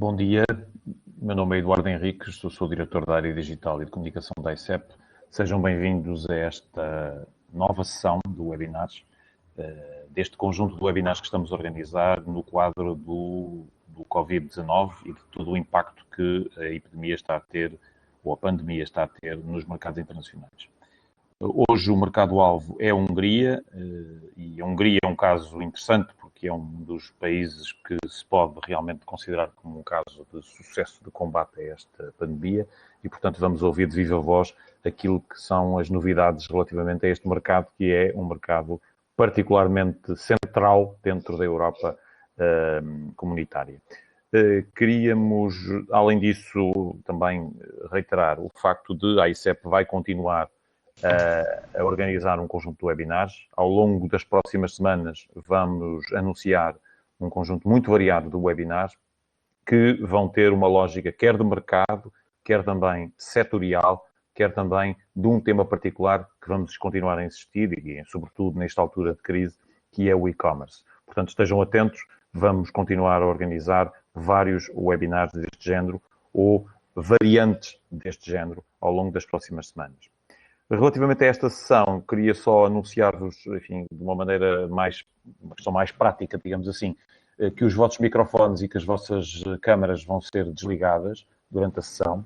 Bom dia, meu nome é Eduardo Henriques, sou diretor da área digital e de comunicação da ICEP. Sejam bem-vindos a esta nova sessão do webinars, deste conjunto de webinars que estamos a organizar no quadro do Covid-19 e de todo o impacto que a epidemia está a ter, ou a pandemia está a ter, nos mercados internacionais. Hoje o mercado-alvo é a Hungria, e a Hungria é um caso interessante porque é um dos países que se pode realmente considerar como um caso de sucesso de combate a esta pandemia e, portanto, vamos ouvir de viva voz aquilo que são as novidades relativamente a este mercado, que é um mercado particularmente central dentro da Europa comunitária. Queríamos, além disso, também reiterar o facto de a ICEP vai continuar a organizar um conjunto de webinars. Ao longo das próximas semanas vamos anunciar um conjunto muito variado de webinars que vão ter uma lógica quer de mercado, quer também setorial, quer também de um tema particular que vamos continuar a insistir e, sobretudo, nesta altura de crise, que é o e-commerce. Portanto, estejam atentos, vamos continuar a organizar vários webinars deste género ou variantes deste género ao longo das próximas semanas. Relativamente a esta sessão, queria só anunciar-vos, enfim, de uma maneira uma questão mais prática, digamos assim, que os vossos microfones e que as vossas câmaras vão ser desligadas durante a sessão,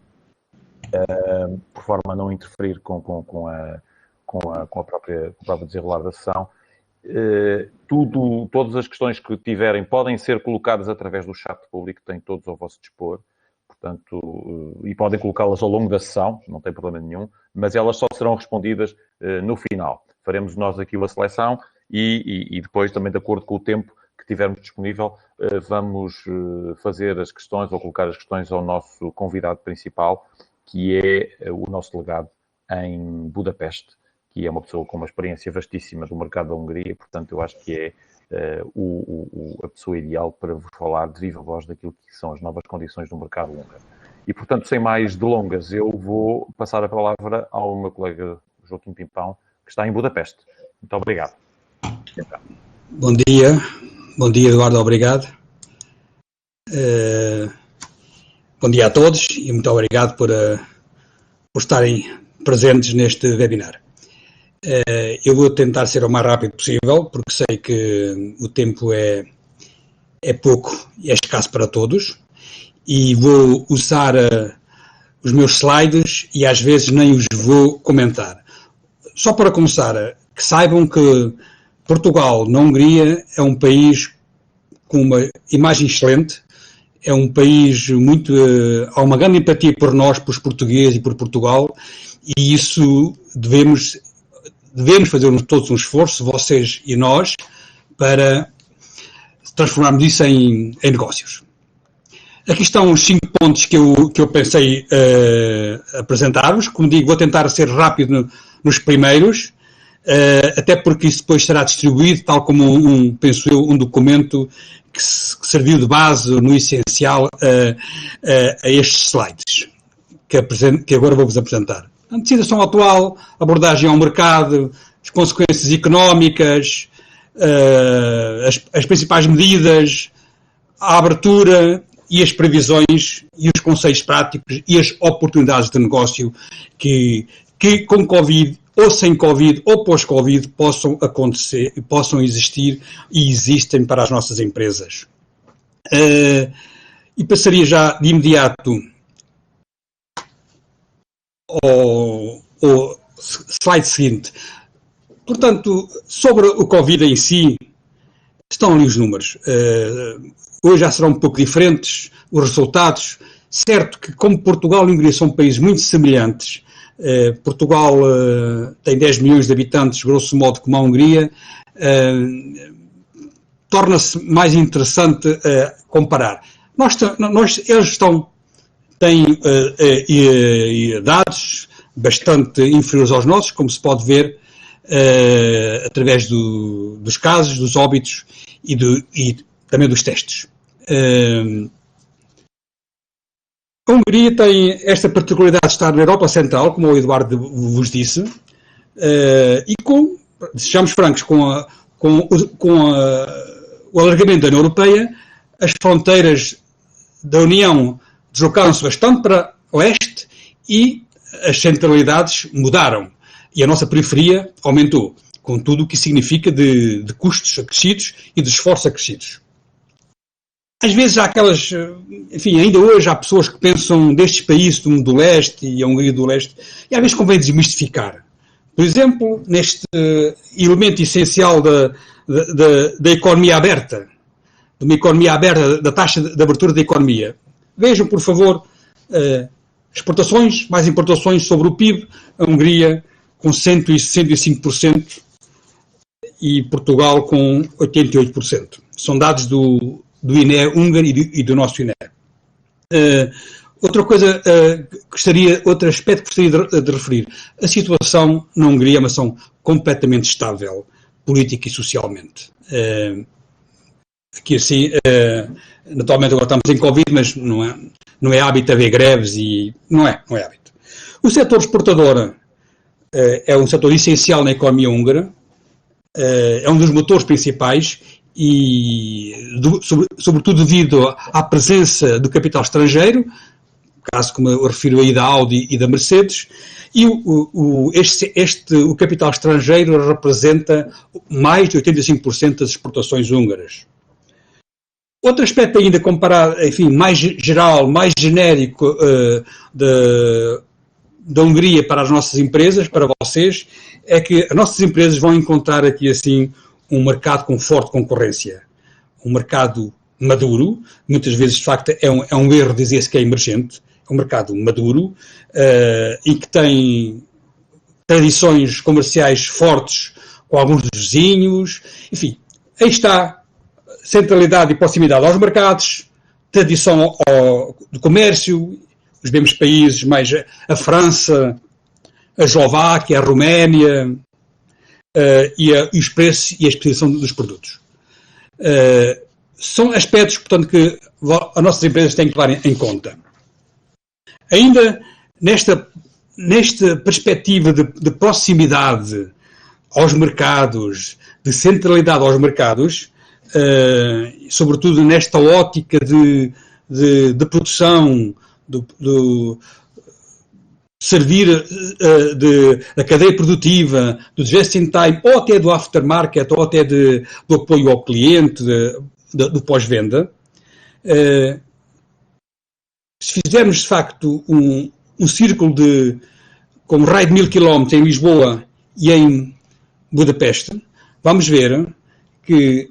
por forma a não interferir com o próprio desenrolar da sessão. Todas as questões que tiverem podem ser colocadas através do chat público, que têm todos ao vosso dispor. Portanto, e podem colocá-las ao longo da sessão, não tem problema nenhum, mas elas só serão respondidas no final. Faremos nós aqui a seleção e depois, também de acordo com o tempo que tivermos disponível, vamos fazer as questões ou colocar as questões ao nosso convidado principal, que é o nosso delegado em Budapeste, que é uma pessoa com uma experiência vastíssima do mercado da Hungria, portanto, eu acho que é a pessoa ideal para vos falar de viva voz daquilo que são as novas condições do mercado húngaro. E, portanto, sem mais delongas, eu vou passar a palavra ao meu colega Joaquim Pimpão, que está em Budapeste. Muito obrigado. Bom dia Eduardo, obrigado. Bom dia a todos e muito obrigado por estarem presentes neste webinar. Eu vou tentar ser o mais rápido possível, porque sei que o tempo é pouco e é escasso para todos, e vou usar os meus slides e às vezes nem os vou comentar. Só para começar, que saibam que Portugal, na Hungria, é um país com uma imagem excelente, é um país muito... há uma grande empatia por nós, por os portugueses e por Portugal, e isso devemos fazer todos um esforço, vocês e nós, para transformarmos isso em negócios. Aqui estão os 5 pontos que eu pensei apresentar-vos. Como digo, vou tentar ser rápido nos primeiros, até porque isso depois será distribuído, tal como penso eu, um documento que serviu de base, no essencial, a estes slides que agora vou-vos apresentar. A situação atual, abordagem ao mercado, as consequências económicas, as principais medidas, a abertura e as previsões e os conceitos práticos e as oportunidades de negócio que com Covid ou sem Covid ou pós-Covid possam acontecer, possam existir e existem para as nossas empresas. E passaria já de imediato ao slide seguinte. Portanto, sobre o Covid em si, estão ali os números. Hoje já serão um pouco diferentes os resultados. Certo que, como Portugal e Hungria são países muito semelhantes, Portugal tem 10 milhões de habitantes, grosso modo, como a Hungria, torna-se mais interessante comparar. Eles têm dados bastante inferiores aos nossos, como se pode ver através dos casos, dos óbitos e também dos testes. A Hungria tem esta particularidade de estar na Europa Central, como o Eduardo vos disse, e sejamos francos, com o alargamento da União Europeia, as fronteiras da União deslocaram-se bastante para oeste e as centralidades mudaram. E a nossa periferia aumentou, com tudo o que significa de custos acrescidos e de esforços acrescidos. Às vezes há aquelas, enfim, ainda hoje há pessoas que pensam destes países do leste e a Hungria do leste, e às vezes convém desmistificar. Por exemplo, neste elemento essencial da economia aberta, de uma economia aberta, da taxa de abertura da economia. Vejam, por favor, exportações, mais importações sobre o PIB, a Hungria com 165% e Portugal com 88%. São dados do INE húngaro e do nosso INE. Outro aspecto que gostaria de referir. A situação na Hungria é uma situação completamente estável, política e socialmente. Aqui assim, naturalmente agora estamos em Covid, mas não é hábito haver greves e não é hábito. O setor exportador é um setor essencial na economia húngara, é um dos motores principais e, sobretudo devido à presença do capital estrangeiro, caso como eu refiro aí da Audi e da Mercedes, e o capital estrangeiro representa mais de 85% das exportações húngaras. Outro aspecto ainda comparado, enfim, mais geral, mais genérico da Hungria para as nossas empresas, para vocês, é que as nossas empresas vão encontrar aqui assim um mercado com forte concorrência. Um mercado maduro, muitas vezes de facto é um erro dizer-se que é emergente, é um mercado maduro e que tem tradições comerciais fortes com alguns dos vizinhos, enfim, aí está centralidade e proximidade aos mercados, tradição do comércio, os mesmos países, mais a França, a Eslováquia, a Roménia, e os preços e a exposição dos produtos. São aspectos, portanto, que as nossas empresas têm que levar em conta. Ainda nesta perspectiva de proximidade aos mercados, de centralidade aos mercados, sobretudo nesta ótica de produção, de servir da cadeia produtiva, do just-in-time, ou até do aftermarket, ou até do apoio ao cliente, do pós-venda. Se fizermos, de facto, um círculo com um raio de 1000 km em Lisboa e em Budapeste, vamos ver que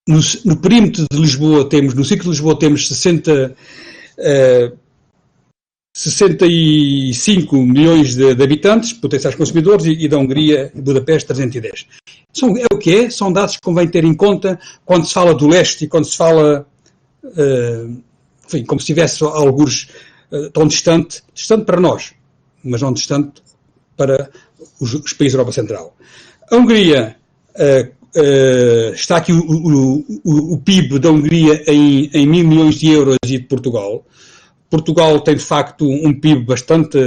no perímetro de Lisboa no círculo de Lisboa temos 65 milhões de habitantes, potenciais consumidores, e da Hungria e Budapeste 310. É o que é, são dados que convém ter em conta quando se fala do leste e quando se fala, enfim, como se estivesse alguns tão distante para nós, mas não distante para os países da Europa Central. A Hungria, está aqui o PIB da Hungria em 1.000 milhões de euros e de Portugal. Portugal tem, de facto, um PIB bastante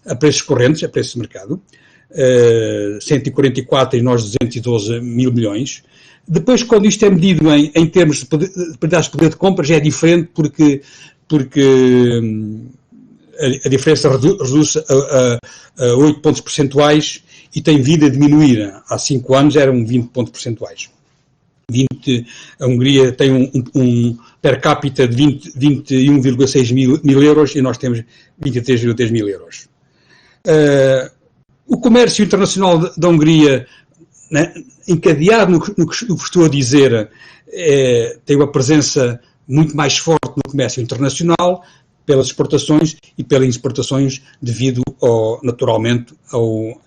a preços correntes, a preços de mercado, 144 e nós 212 mil milhões. Depois, quando isto é medido em termos de poder de compra, já é diferente porque a diferença reduz a 8 pontos percentuais e tem vindo a diminuir. Há 5 anos eram 20 pontos percentuais. A Hungria tem um per capita de 21,6 mil euros e nós temos 23,3 mil euros. O comércio internacional da Hungria, né, encadeado no que estou a dizer, tem uma presença muito mais forte no comércio internacional, pelas exportações e pelas exportações devido, naturalmente, ao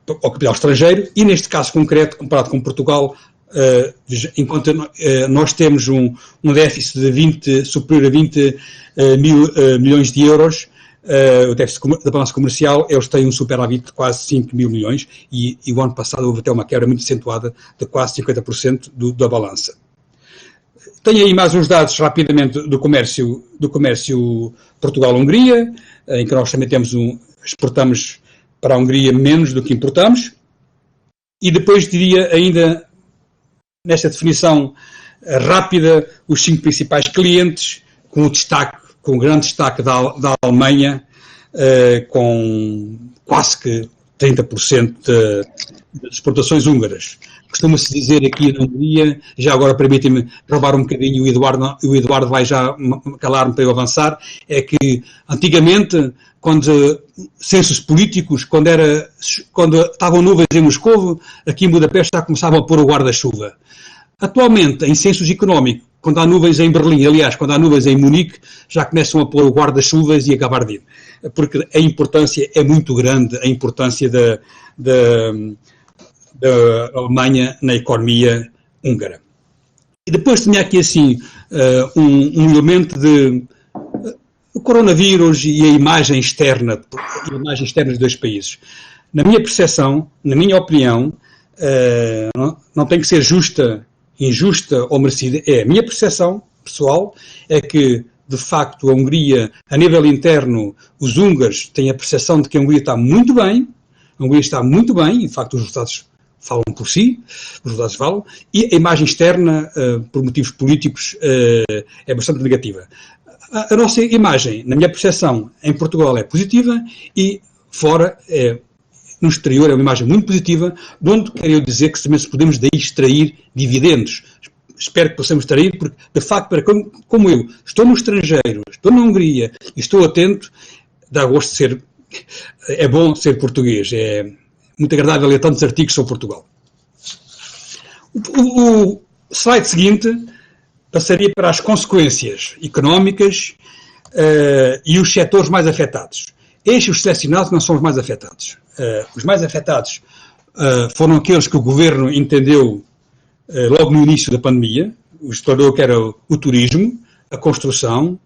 capital estrangeiro, e neste caso concreto, comparado com Portugal, enquanto nós temos um déficit superior a 20 mil milhões de euros, o déficit da balança comercial, eles têm um superávit de quase 5 mil milhões e o ano passado houve até uma quebra muito acentuada de quase 50% da balança. Tenho aí mais uns dados rapidamente do comércio Portugal-Hungria, em que nós também exportamos para a Hungria menos do que importamos, e depois diria ainda, nesta definição, rápida os 5 principais clientes, com um grande destaque da Alemanha, com quase que 30% de exportações húngaras. Costuma-se dizer aqui na Hungria, já agora permitem-me roubar um bocadinho, o Eduardo vai já calar-me para eu avançar, é que antigamente, quando censos políticos, quando estavam nuvens em Moscovo, aqui em Budapeste já começavam a pôr o guarda-chuva. Atualmente, em censos económicos, quando há nuvens em Berlim, aliás, quando há nuvens em Munique, já começam a pôr o guarda-chuvas e a gabardina. Porque a importância é muito grande, a importância da Alemanha na economia húngara. E depois tinha aqui assim um elemento de o coronavírus e a imagem externa dos dois países. Na minha percepção, na minha opinião, não tem que ser justa, injusta ou merecida. É a minha percepção pessoal, é que de facto a Hungria, a nível interno, os húngaros têm a percepção de que a Hungria está muito bem, de facto os resultados falam por si, os resultados falam, e a imagem externa, por motivos políticos, é bastante negativa. A nossa imagem, na minha percepção, em Portugal é positiva e fora, no exterior, é uma imagem muito positiva, de onde quero eu dizer que também podemos daí extrair dividendos. Espero que possamos extrair, porque, de facto, como eu estou no estrangeiro, estou na Hungria e estou atento, dá gosto de ser, é bom ser português, é muito agradável ler tantos artigos sobre Portugal. O slide seguinte passaria para as consequências económicas e os setores mais afetados. Estes, os selecionados, não são os mais afetados. Os mais afetados foram aqueles que o governo entendeu logo no início da pandemia, declarou que era o turismo, a construção,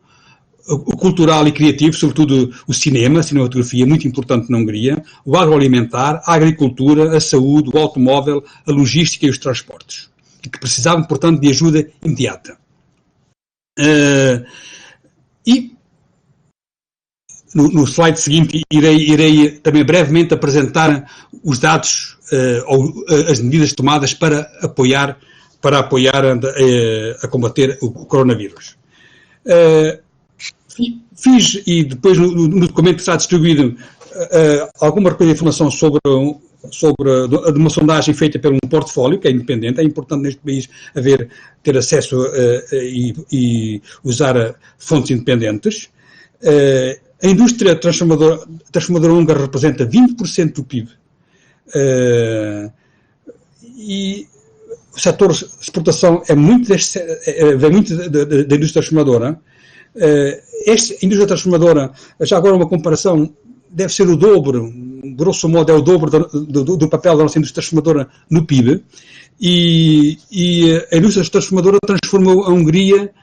o cultural e criativo, sobretudo o cinema, a cinematografia, muito importante na Hungria, o agroalimentar, a agricultura, a saúde, o automóvel, a logística e os transportes, que precisavam, portanto, de ajuda imediata. E no slide seguinte irei também brevemente apresentar os dados ou as medidas tomadas para apoiar a combater o coronavírus. Fiz, e depois no documento que está distribuído, alguma recolha de informação sobre uma sondagem feita por um portfólio, que é independente. É importante neste país ter acesso e usar fontes independentes. A indústria transformadora húngara representa 20% do PIB. E o setor de exportação vem muito da indústria transformadora. Esta indústria transformadora, já agora uma comparação, deve ser o dobro, grosso modo é o dobro do papel da nossa indústria transformadora no PIB, e a indústria transformadora transformou a Hungria,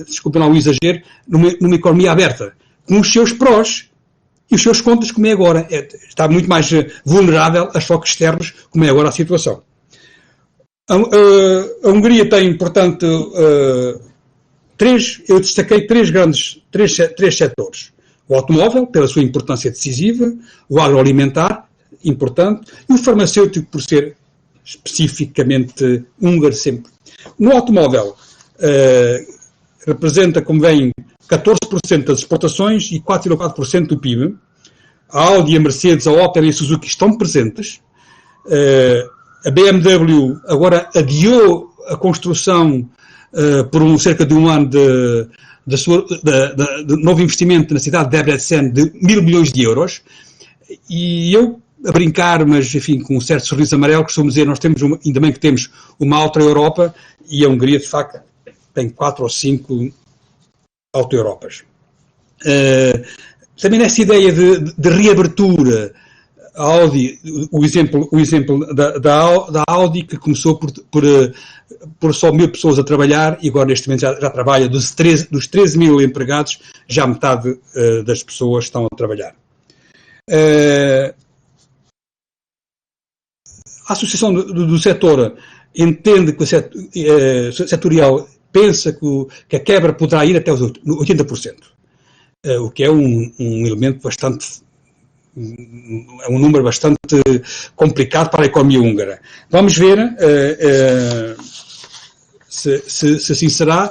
desculpem lá o exagero, numa economia aberta, com os seus prós e os seus contras, como é agora. Está muito mais vulnerável a choques externos, como é agora a situação. A Hungria tem, portanto, eu destaquei três setores. O automóvel, pela sua importância decisiva, o agroalimentar, importante, e o farmacêutico, por ser especificamente húngaro sempre. No automóvel, representa, como vem, 14% das exportações e 4,4% do PIB. A Audi, a Mercedes, a Opel e a Suzuki estão presentes. A BMW agora adiou a construção por cerca de um ano de novo investimento na cidade de Debrecen de 1.000 milhões de euros. E eu, a brincar, mas enfim, com um certo sorriso amarelo, costumo dizer, nós temos, ainda bem que temos uma auto-Europa, e a Hungria, de facto, tem 4 ou 5 auto-Europas. Também nessa ideia de reabertura, a Audi, o exemplo da Audi, que começou por só 1.000 pessoas a trabalhar, e agora neste momento já trabalha, dos 13.000 empregados, já metade das pessoas estão a trabalhar. A Associação do Setor entende que o setorial pensa que a quebra poderá ir até os 80%, o que é um elemento bastante, é um número bastante complicado para a economia húngara. Vamos ver, se assim será,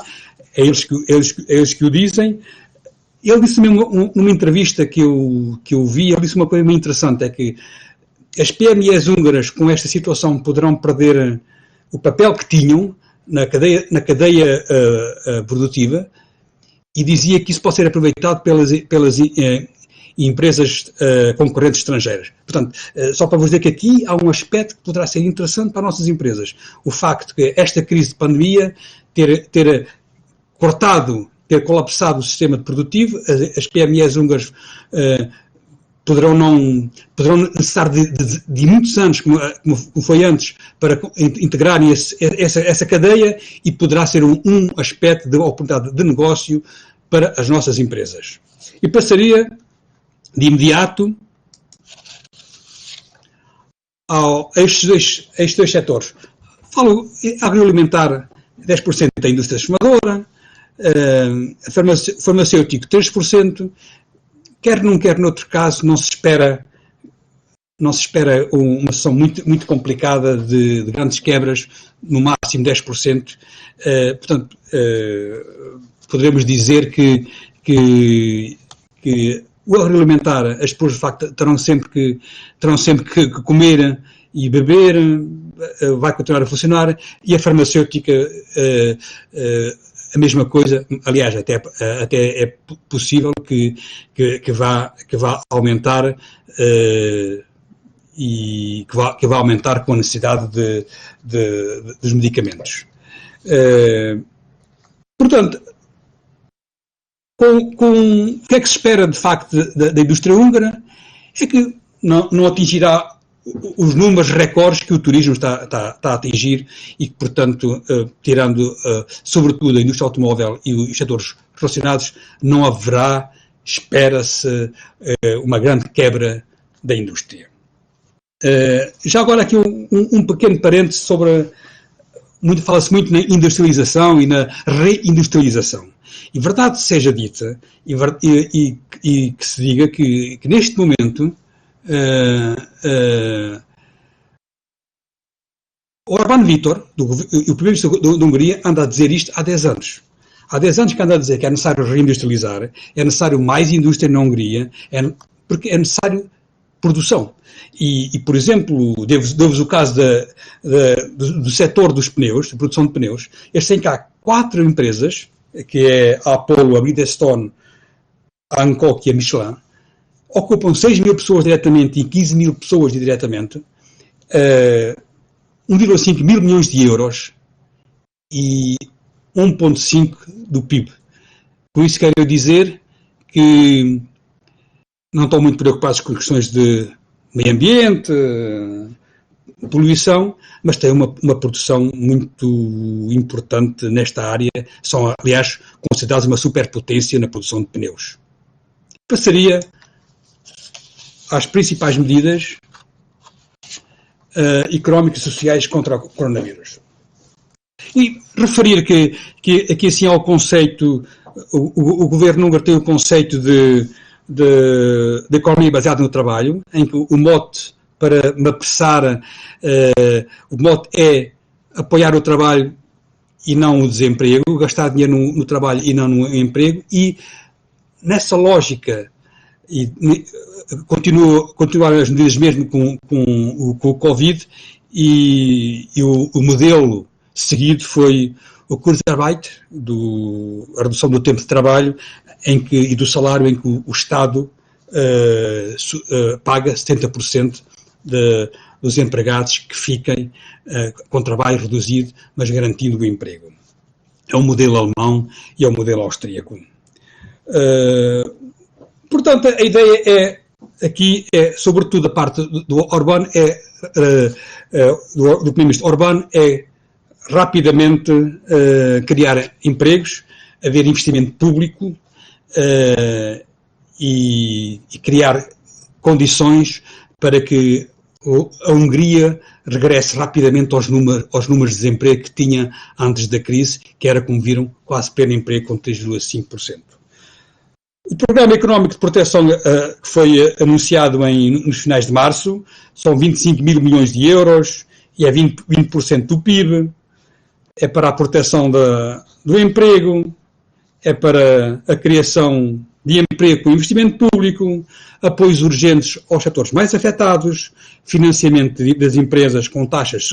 é eles que o dizem. Ele disse mesmo, numa entrevista que eu vi, ele disse uma coisa muito interessante, é que as PMEs húngaras com esta situação poderão perder o papel que tinham na cadeia produtiva, e dizia que isso pode ser aproveitado pelas empresas concorrentes estrangeiras. Portanto, só para vos dizer que aqui há um aspecto que poderá ser interessante para as nossas empresas. O facto de que esta crise de pandemia ter colapsado o sistema produtivo, as PMEs húngaras poderão necessitar de muitos anos, como foi antes, para integrarem essa cadeia, e poderá ser um aspecto de oportunidade de negócio para as nossas empresas. E passaria de imediato a estes dois setores. Falo agroalimentar, 10% da indústria transformadora, farmacêutico 3%, quer num, quer noutro caso, não se espera uma sessão muito, muito complicada de grandes quebras, no máximo 10%. Portanto, poderemos dizer que o agroalimentar, as pessoas de facto terão sempre que comer e beber, vai continuar a funcionar, e a farmacêutica a mesma coisa. Aliás, até é possível que vá aumentar, e que vá aumentar com a necessidade dos medicamentos. Portanto, o que é que se espera de facto da indústria húngara? É que não atingirá os números recordes que o turismo está a atingir, e que, portanto, tirando sobretudo a indústria automóvel e os setores relacionados, não haverá, espera-se, uma grande quebra da indústria. Já agora aqui um pequeno parênteses sobre... Fala-se muito na industrialização e na reindustrialização. E verdade seja dita, e que se diga que neste momento Orbán Viktor, o primeiro-ministro da Hungria, anda a dizer isto há 10 anos. Há 10 anos que anda a dizer que é necessário reindustrializar, é necessário mais indústria na Hungria, porque é necessário produção. E por exemplo, deu-vos o caso do setor dos pneus, da produção de pneus. Eles têm cá 4 empresas, que é a Apollo, a Bridgestone, a Hankook e a Michelin, ocupam 6.000 pessoas diretamente e 15.000 pessoas indiretamente, 1,5 mil milhões de euros e 1,5% do PIB. Com isso quero dizer que não estão muito preocupados com questões de meio ambiente, poluição, mas têm uma produção muito importante nesta área. São, aliás, considerados uma superpotência na produção de pneus. Passaria às principais medidas económicas e sociais contra o coronavírus. E referir que aqui assim ao conceito, o governo húngaro tem o conceito de economia baseada no trabalho, em que o mote para me apressar, o mote é apoiar o trabalho e não o desemprego, gastar dinheiro no trabalho e não no emprego, e nessa lógica, e continuar as medidas mesmo com o Covid, e o modelo seguido foi o Kurzarbeit, a redução do tempo de trabalho e do salário, em que o Estado paga 70% dos empregados que fiquem com trabalho reduzido, mas garantindo o emprego. É o modelo alemão e é o modelo austríaco. Portanto, a ideia aqui sobretudo, a parte do Orbán, do primeiro-ministro Orbán, é rapidamente criar empregos, haver investimento público e criar condições para que a Hungria regresse rapidamente aos números de desemprego que tinha antes da crise, que era, como viram, quase pleno emprego, com 3,5%. O Programa Económico de Proteção que foi anunciado nos finais de março são 25 mil milhões de euros e é 20% do PIB. é para a proteção do emprego, é para a criação de emprego com investimento público, apoios urgentes aos setores mais afetados, financiamento das empresas com taxas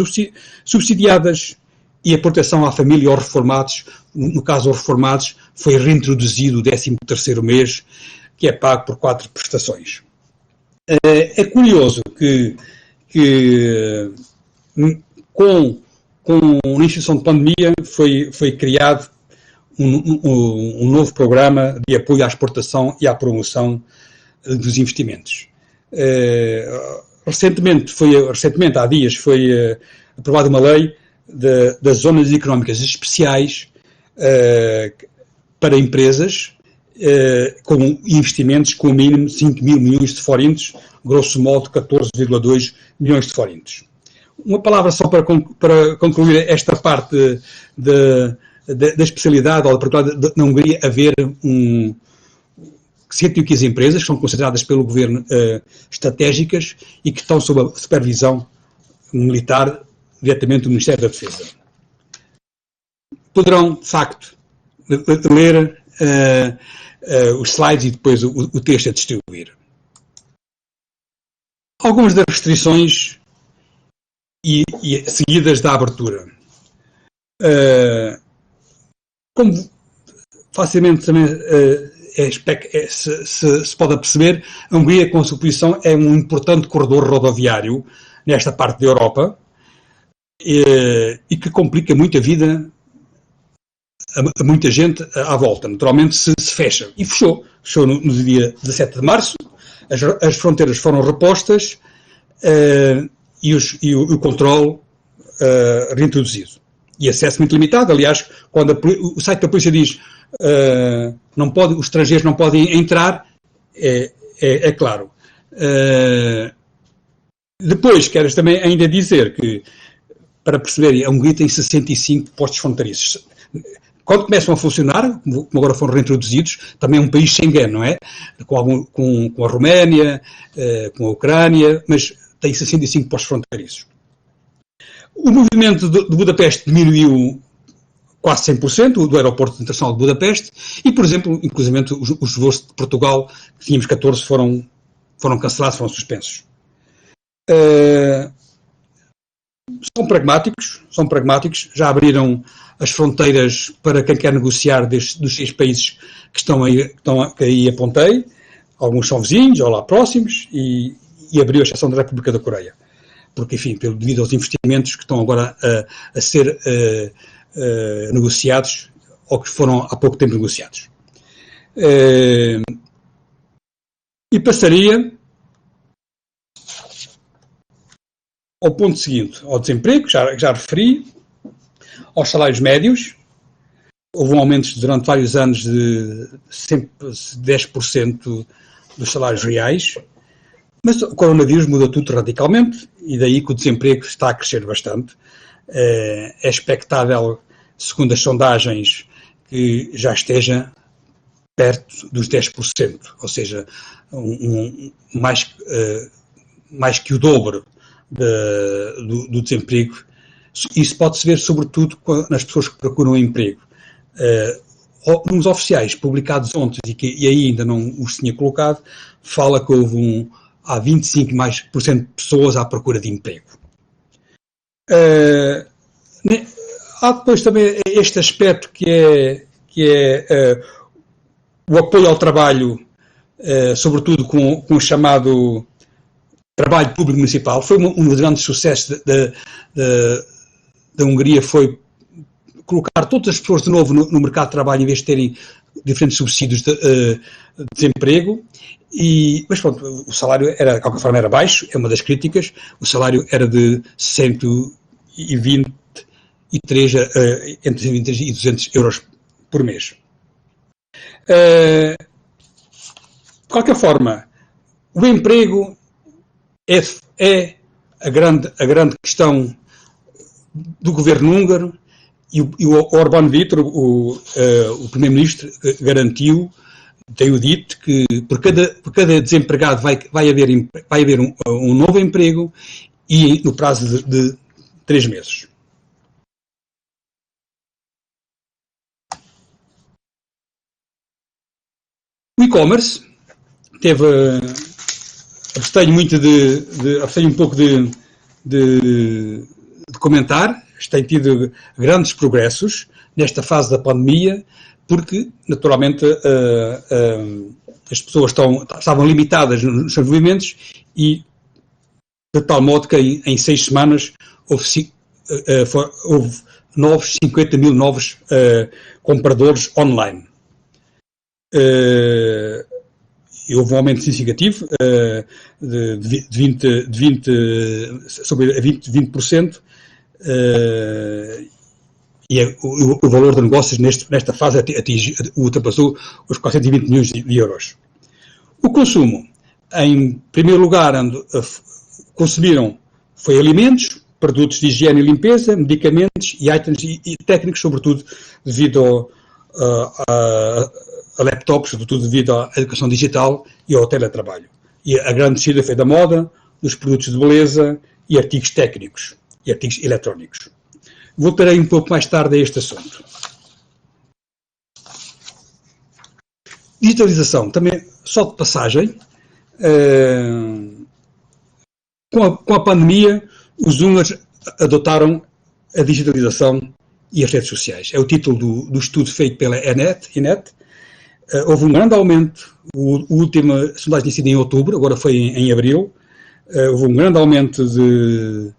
subsidiadas e a proteção à família e aos reformados. No caso aos reformados, foi reintroduzido o 13º mês, que é pago por 4 prestações. É curioso que com a instituição de pandemia foi criado um novo programa de apoio à exportação e à promoção dos investimentos. Recentemente, há dias, foi aprovada uma lei das zonas económicas especiais para empresas com investimentos com o mínimo 5 mil milhões de forintos, grosso modo 14,2 milhões de forintos. Uma palavra só para concluir esta parte da especialidade ou da particularidade na Hungria haver 115 empresas que são consideradas pelo governo estratégicas e que estão sob a supervisão militar diretamente do Ministério da Defesa. Poderão, de facto, ler os slides e depois o texto a distribuir. Algumas das restrições e seguidas da abertura. Como facilmente também se pode perceber, a Hungria, com a sua posição, é um importante corredor rodoviário nesta parte da Europa e que complica muito a vida a muita gente à volta. Naturalmente se fecha. E fechou. Fechou no dia 17 de março, as fronteiras foram repostas e o controle reintroduzido. E acesso muito limitado. Aliás, quando o site da polícia diz os estrangeiros não podem entrar, é claro. Depois, quero também ainda dizer que, para perceberem, a Hungria tem 65 postos fronteiriços. Quando começam a funcionar, como agora foram reintroduzidos, também é um país Schengen, não é? Com a Roménia, com a Ucrânia, mas tem 65 postos fronteiriços. O movimento de Budapeste diminuiu quase 100%, do aeroporto internacional de Budapeste, e, por exemplo, inclusivamente os voos de Portugal, que tínhamos 14, foram cancelados, foram suspensos. São pragmáticos, já abriram as fronteiras para quem quer negociar dos 6 países que aí apontei, alguns são vizinhos ou lá próximos, e abriu a exceção da República da Coreia. Porque, enfim, devido aos investimentos que estão agora a ser negociados, ou que foram há pouco tempo negociados. E passaria ao ponto seguinte, ao desemprego, que já referi, aos salários médios. Houve um aumento durante vários anos de sempre 10% dos salários reais, mas o coronavírus mudou tudo radicalmente e daí que o desemprego está a crescer bastante. É expectável, segundo as sondagens, que já esteja perto dos 10%, ou seja, mais que o dobro do desemprego. Isso pode-se ver sobretudo nas pessoas que procuram emprego. Números oficiais publicados ontem e ainda não os tinha colocado, fala que houve há 25% de pessoas à procura de emprego. Há depois também este aspecto que é o apoio ao trabalho, sobretudo com o chamado trabalho público municipal. Foi um dos grandes sucessos da Hungria, foi colocar todas as pessoas de novo no mercado de trabalho em vez de terem diferentes subsídios de desemprego. Mas pronto, o salário era, de qualquer forma, era baixo, é uma das críticas. O salário era de 123 entre 123 e 200 euros por mês. De qualquer forma, o emprego é a grande questão do governo húngaro, e o Orbán Viktor, o primeiro-ministro, garantiu, tenho dito, que por cada desempregado vai haver um novo emprego, e no prazo de 3 meses. O e-commerce teve, abstenho um pouco de comentar, tem tido grandes progressos nesta fase da pandemia, porque, naturalmente, as pessoas estavam limitadas nos seus movimentos e, de tal modo que em 6 semanas houve 50 mil novos compradores online. Houve um aumento significativo de 20%, e o valor de negócios nesta fase ultrapassou os 420 milhões de euros. O consumo, em primeiro lugar, consumiram foi alimentos, produtos de higiene e limpeza, medicamentos e itens e técnicos, sobretudo devido a laptops, sobretudo devido à educação digital e ao teletrabalho. E a grande descida foi da moda, dos produtos de beleza e artigos técnicos e artigos eletrónicos. Voltarei um pouco mais tarde a este assunto. Digitalização, também só de passagem. Com a pandemia, os húngaros adotaram a digitalização e as redes sociais. É o título do estudo feito pela ENET. Houve um grande aumento, a última sondagem tinha sido em outubro, agora foi em abril. Houve um grande aumento de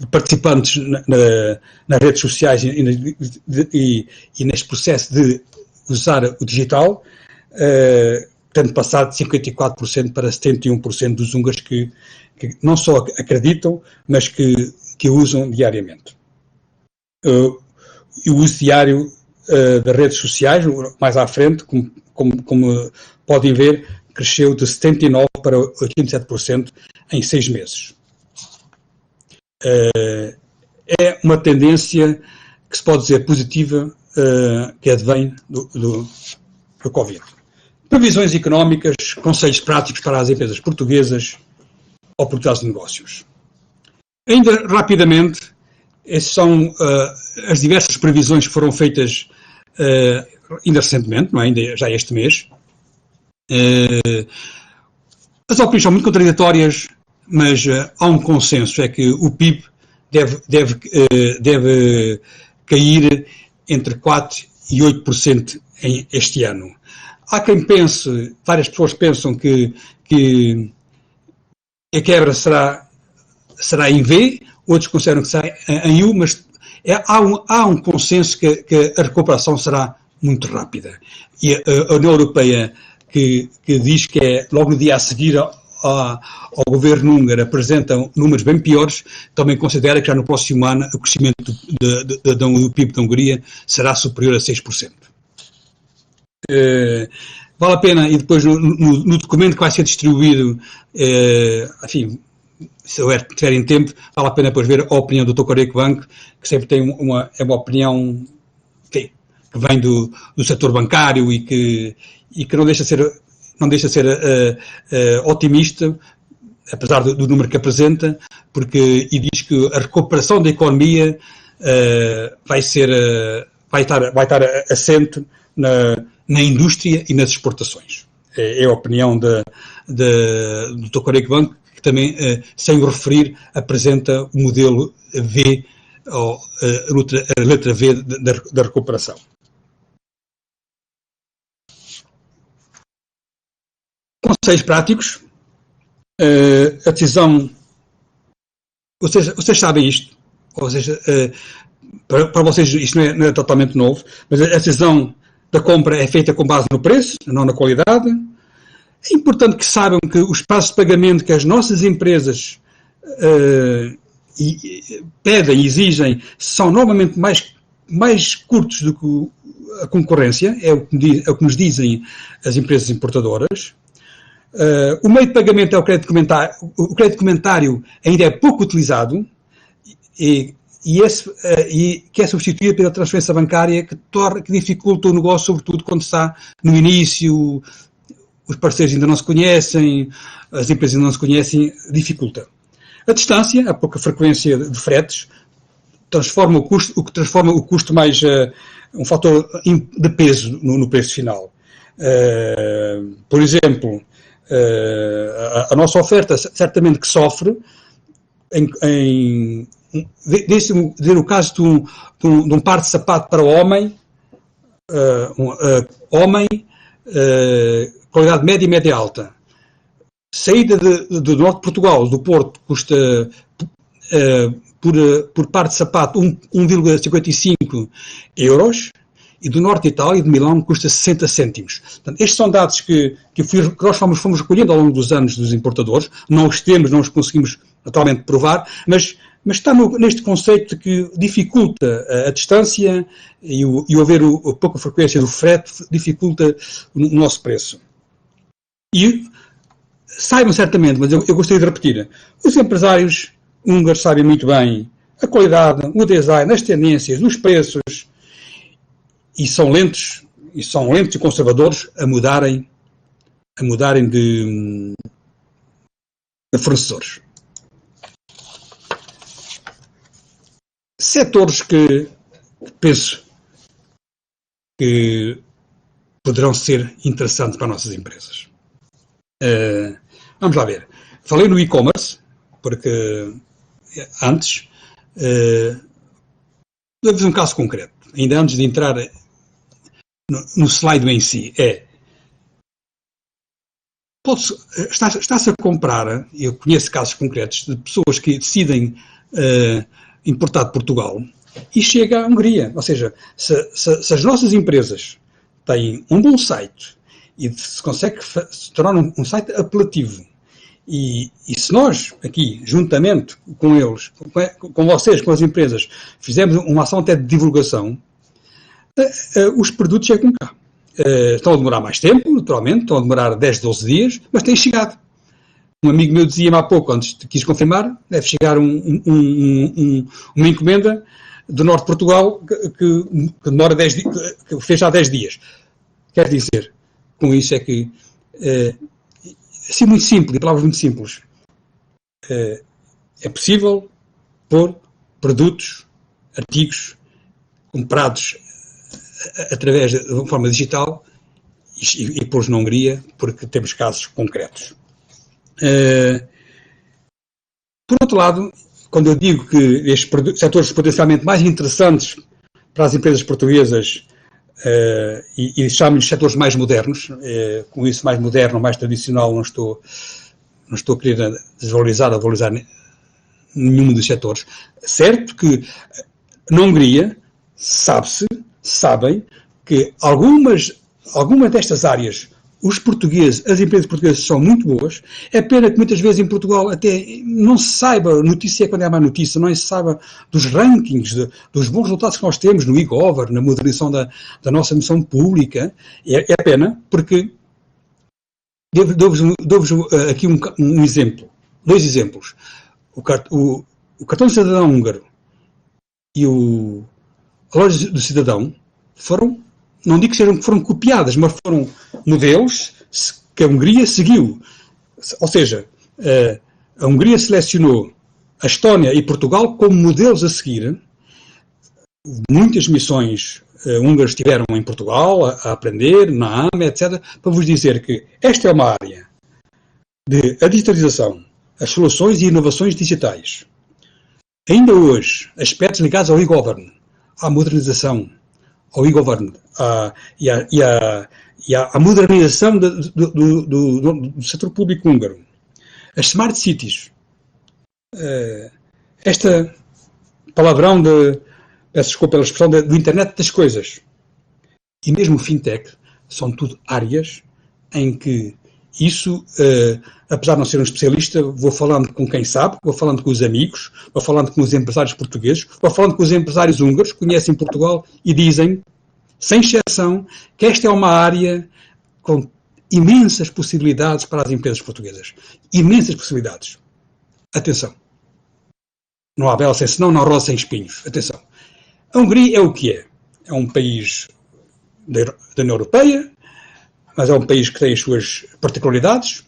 participantes nas redes sociais e neste processo de usar o digital, tendo passado de 54% para 71% dos húngaros que não só acreditam, mas que usam diariamente. O uso diário das redes sociais, mais à frente, como podem ver, cresceu de 79% para 87% em 6 meses. É uma tendência que se pode dizer positiva, que advém do Covid. Previsões económicas, conselhos práticos para as empresas portuguesas, oportunidades de negócios. Ainda rapidamente, essas são as diversas previsões que foram feitas ainda recentemente, não é? Ainda já este mês. As opiniões são muito contraditórias, mas há um consenso, é que o PIB deve cair entre 4% e 8% este ano. Há quem pense, várias pessoas pensam que a quebra será em V, outros consideram que será em U, mas há um consenso que a recuperação será muito rápida. E a União Europeia, que diz que é logo no dia a seguir ao governo húngaro, apresenta números bem piores, também considera que já no próximo ano o crescimento do PIB da Hungria será superior a 6%. Vale a pena, e depois no documento que vai ser distribuído, enfim, se tiverem tempo, vale a pena depois ver a opinião do Dr. Coreco Banco, que sempre tem uma opinião que vem do setor bancário e que não deixa de ser otimista, apesar do número que apresenta, e diz que a recuperação da economia vai estar assente na indústria e nas exportações. É a opinião do Dr. Coreco Banco, que também, sem o referir, apresenta o modelo V, ou a letra V da recuperação. Conselhos práticos. A decisão... Vocês sabem isto, ou seja, para vocês isto não é totalmente novo, mas a decisão da compra é feita com base no preço, não na qualidade. É importante que saibam que os prazos de pagamento que as nossas empresas pedem e exigem são normalmente mais curtos do que a concorrência, é o que nos dizem as empresas importadoras. O meio de pagamento é o crédito documentário. O crédito documentário ainda é pouco utilizado e que é substituído pela transferência bancária, que dificulta o negócio, sobretudo quando está no início, os parceiros ainda não se conhecem, as empresas ainda não se conhecem, dificulta. A distância, a pouca frequência de fretes, o que transforma o custo mais um fator de peso no preço final. Por exemplo, a nossa oferta certamente que sofre dizer o caso de um par de sapato para o homem, qualidade média e média alta. Saída do norte de Portugal, do Porto, custa por par de sapato 1,55 euros, e do norte de Itália, de Milão, custa 60 cêntimos. Portanto, estes são dados que nós fomos recolhendo ao longo dos anos dos importadores, não os temos, não os conseguimos naturalmente provar, mas está neste conceito que dificulta a distância e o haver a pouca frequência do frete dificulta o nosso preço. E saibam certamente, mas eu gostaria de repetir, os empresários húngaros sabem muito bem a qualidade, o design, as tendências, os preços, e são lentos e conservadores a mudarem de fornecedores. Setores que penso que poderão ser interessantes para as nossas empresas. Vamos lá ver. Falei no e-commerce, porque antes, dou-vos um caso concreto, ainda antes de entrar no slide em si, está-se a comprar, eu conheço casos concretos de pessoas que decidem importar de Portugal e chega à Hungria. Ou seja, se as nossas empresas têm um bom site e se consegue se tornar um site apelativo e se nós aqui, juntamente com eles, com vocês, com as empresas, fizermos uma ação até de divulgação, os produtos chegam cá. Estão a demorar mais tempo, naturalmente, estão a demorar 10, 12 dias, mas têm chegado. Um amigo meu dizia-me há pouco, antes quis confirmar, deve chegar uma encomenda do norte de Portugal que demora 10 dias, que fez já 10 dias. Quer dizer, com isso é que, assim muito simples, em palavras muito simples, é possível pôr produtos, artigos comprados através de uma forma digital e pôr-os na Hungria, porque temos casos concretos. Por outro lado, quando eu digo que estes setores potencialmente mais interessantes para as empresas portuguesas e chamamos-lhes setores mais modernos, com isso mais moderno, mais tradicional, não estou a querer desvalorizar ou valorizar nenhum dos setores. Certo que na Hungria sabem que algumas destas áreas os portugueses, as empresas portuguesas são muito boas. É pena que muitas vezes em Portugal até não se saiba, notícia é quando é má notícia, não se saiba dos rankings, dos bons resultados que nós temos no e-govern, na modernização da nossa missão pública. É pena, porque dou-vos aqui um exemplo, 2 exemplos. O cartão de cidadão húngaro e a loja do cidadão foram, não digo que foram copiadas, mas foram modelos que a Hungria seguiu. Ou seja, a Hungria selecionou a Estónia e Portugal como modelos a seguir. Muitas missões húngaras estiveram em Portugal a aprender, na AME, etc., para vos dizer que esta é uma área de a digitalização, as soluções e inovações digitais. Ainda hoje, aspectos ligados ao e-govern, à modernização, ao e-govern e à modernização do setor público húngaro. As smart cities. Esta palavrão peço desculpa pela expressão, do internet das coisas. E mesmo o fintech são tudo áreas em que isso, apesar de não ser um especialista, vou falando com quem sabe, vou falando com os amigos, vou falando com os empresários portugueses, vou falando com os empresários húngaros que conhecem Portugal e dizem, sem exceção, que esta é uma área com imensas possibilidades para as empresas portuguesas. Imensas possibilidades. Atenção. Não há bela sem senão, não há rosa sem espinhos. Atenção. A Hungria é o que é. É um país da União Europeia, mas é um país que tem as suas particularidades.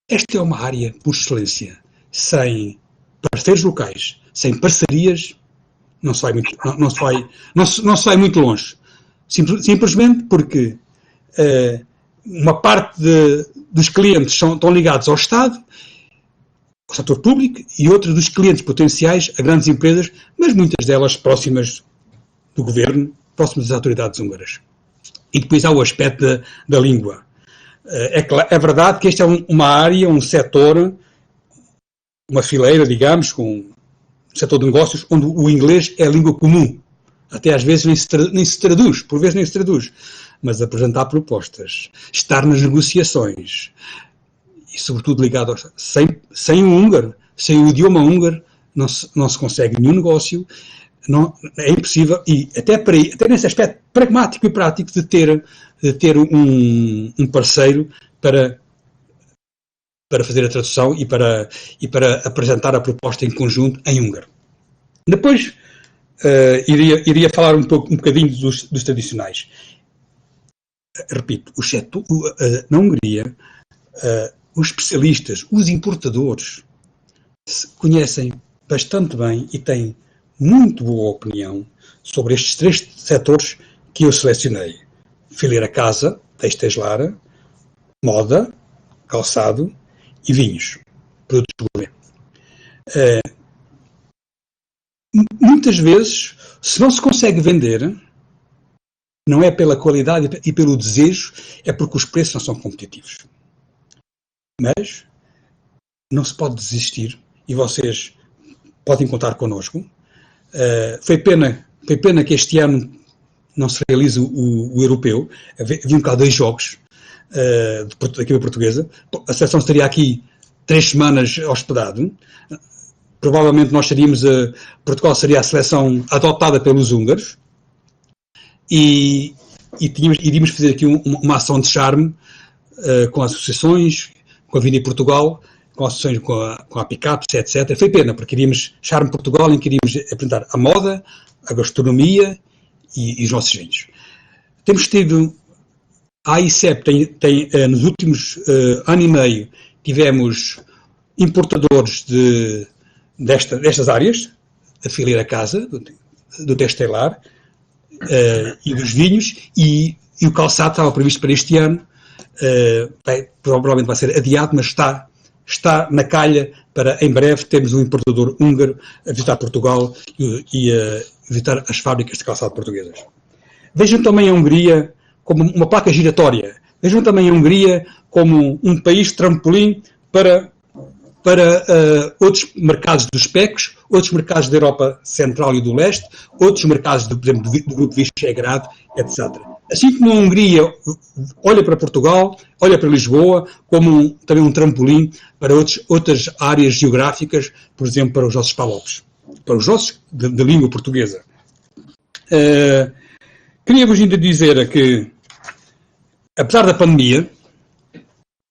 Esta é uma área, por excelência, sem parceiros locais, sem parcerias, não se vai muito longe. Simplesmente porque uma parte dos clientes estão ligados ao Estado, ao setor público, e outros dos clientes potenciais a grandes empresas, mas muitas delas próximas do governo, próximas das autoridades húngaras. E depois há o aspecto da língua. É verdade que esta é uma área, um setor, uma fileira, digamos, com um setor de negócios, onde o inglês é a língua comum. Até às vezes nem se traduz, por vezes nem se traduz. Mas apresentar propostas, estar nas negociações, e sobretudo ligado ao... Sem o húngaro, sem o idioma húngaro, não se consegue nenhum negócio, é impossível, e até nesse aspecto pragmático e prático de ter um parceiro para fazer a tradução e para apresentar a proposta em conjunto em húngaro. Depois iria falar um bocadinho dos tradicionais. Repito, na Hungria, os especialistas, os importadores, conhecem bastante bem e têm muito boa opinião sobre estes 3 setores que eu selecionei. Fileira casa, têxteis lar, moda, calçado e vinhos, produtos de gourmet. Muitas vezes, se não se consegue vender, não é pela qualidade e pelo desejo, é porque os preços não são competitivos. Mas não se pode desistir e vocês podem contar connosco. Foi pena que este ano não se realize o europeu. Havia um bocado 2 jogos da equipa portuguesa. A seleção estaria aqui 3 semanas hospedado. Provavelmente Portugal seria a seleção adotada pelos húngaros e iríamos fazer aqui uma ação de charme com associações, com a Vinda em Portugal, com associações com a Picapes, etc. Foi pena, porque iríamos charme Portugal, em que iríamos apresentar a moda, a gastronomia e os nossos vinhos. Temos tido, a AICEP tem nos últimos ano e meio, tivemos importadores destas áreas, da fileira casa, do têxtil lar, e dos vinhos, e o calçado estava previsto para este ano, provavelmente vai ser adiado, mas está na calha para, em breve, termos um importador húngaro a visitar Portugal e a visitar as fábricas de calçado portuguesas. Vejam também a Hungria como uma placa giratória. Vejam também a Hungria como um país trampolim para outros mercados dos PECs, outros mercados da Europa Central e do Leste, outros mercados, por exemplo, do Grupo Visegrado, etc. Assim como a Hungria olha para Portugal, olha para Lisboa, como também um trampolim para outras áreas geográficas, por exemplo, para os nossos PALOPs, para os nossos de língua portuguesa. Queria-vos ainda dizer que, apesar da pandemia,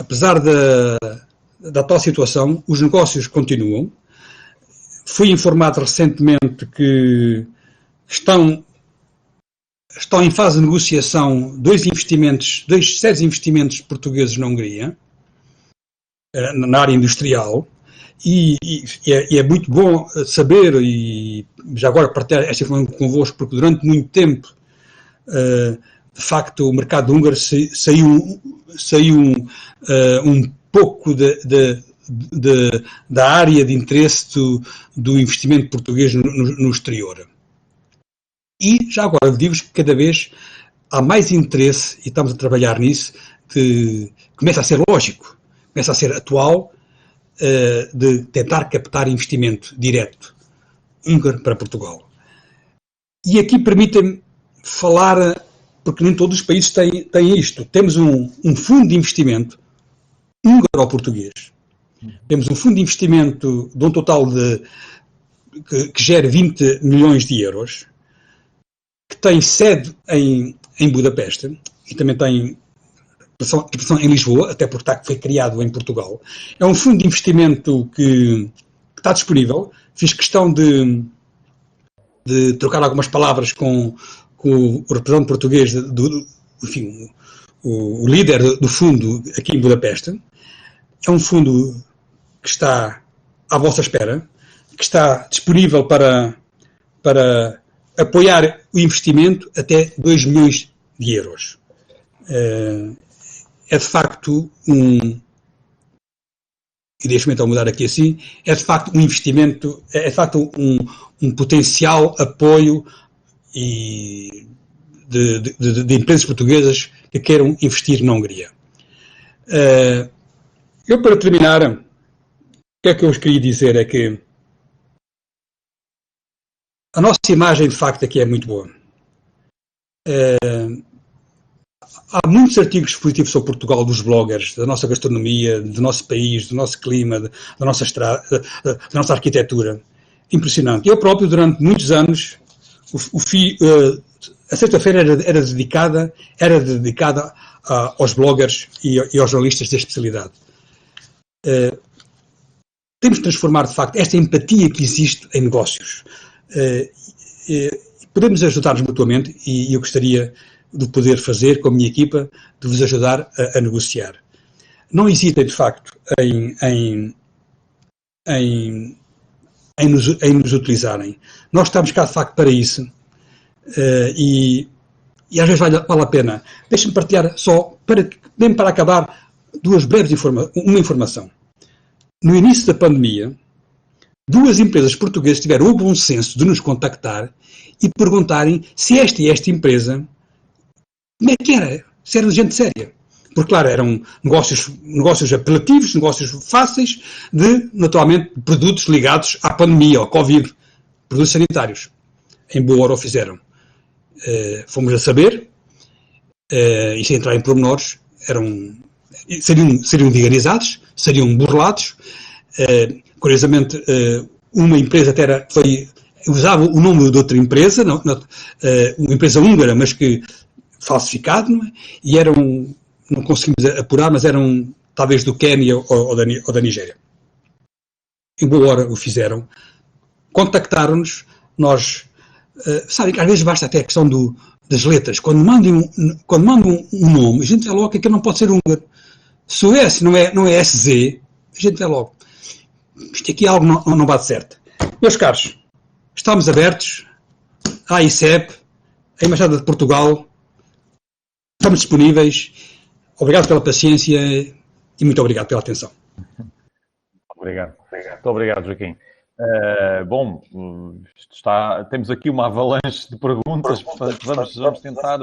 apesar da tal situação, os negócios continuam. Fui informado recentemente que estão em fase de negociação 2 sérios investimentos portugueses na Hungria, na área industrial, e é muito bom saber, e já agora partilhar esta informação convosco, porque durante muito tempo, de facto, o mercado húngaro saiu um pouco da área de interesse do investimento português no exterior. E já agora digo-vos que cada vez há mais interesse, e estamos a trabalhar nisso, que começa a ser lógico, começa a ser atual, de tentar captar investimento direto húngaro para Portugal. E aqui permitem-me falar, porque nem todos os países têm isto. Temos um fundo de investimento húngaro-português. Temos um fundo de investimento de um total que gera 20 milhões de euros, que tem sede em Budapeste e também tem representação em Lisboa, até porque foi criado em Portugal. É um fundo de investimento que está disponível. Fiz questão de trocar algumas palavras com o representante português, enfim, o líder do fundo aqui em Budapeste. É um fundo que está à vossa espera, que está disponível para apoiar o investimento até 2 milhões de euros. é de facto e deixe-me então mudar aqui assim, é de facto um investimento, é de facto um potencial apoio de empresas portuguesas que queiram investir na Hungria. Eu, para terminar, o que é que eu vos queria dizer é que a nossa imagem, de facto, aqui é muito boa. Há muitos artigos positivos sobre Portugal, dos bloggers, da nossa gastronomia, do nosso país, do nosso clima, da nossa arquitetura. Impressionante. Eu próprio, durante muitos anos, a sexta-feira era dedicada aos bloggers e aos jornalistas da especialidade. Temos de transformar, de facto, esta empatia que existe em negócios. Podemos ajudar-nos mutuamente e eu gostaria de poder fazer com a minha equipa, de vos ajudar a negociar. Não hesitem, de facto, em nos utilizarem. Nós estamos cá, de facto, para isso e às vezes vale a pena. Deixem-me partilhar só, mesmo para acabar, uma informação. No início da pandemia, 2 empresas portuguesas tiveram o bom senso de nos contactar e perguntarem se esta e esta empresa, como é que era? Se era gente séria. Porque, claro, eram negócios apelativos, negócios fáceis, naturalmente, produtos ligados à pandemia, ao Covid, produtos sanitários. Em boa hora o fizeram. Fomos a saber, e sem entrar em pormenores, seriam vigarizados, seriam burlados. Curiosamente, uma empresa até usava o nome de outra empresa, uma empresa húngara, mas que falsificado, não é? E não conseguimos apurar, mas eram talvez do Quénia ou da Nigéria. Em boa hora o fizeram, contactaram-nos, nós, sabem que às vezes basta até a questão das letras, quando mandam um nome, a gente vê logo que aquilo não pode ser húngaro. Se o S não é SZ, a gente vê logo. Isto aqui algo não bate certo. Meus caros, estamos abertos à ICEP, à Embaixada de Portugal, estamos disponíveis. Obrigado pela paciência e muito obrigado pela atenção. Obrigado. Muito obrigado, Joaquim. Temos aqui uma avalanche de perguntas, portanto vamos tentar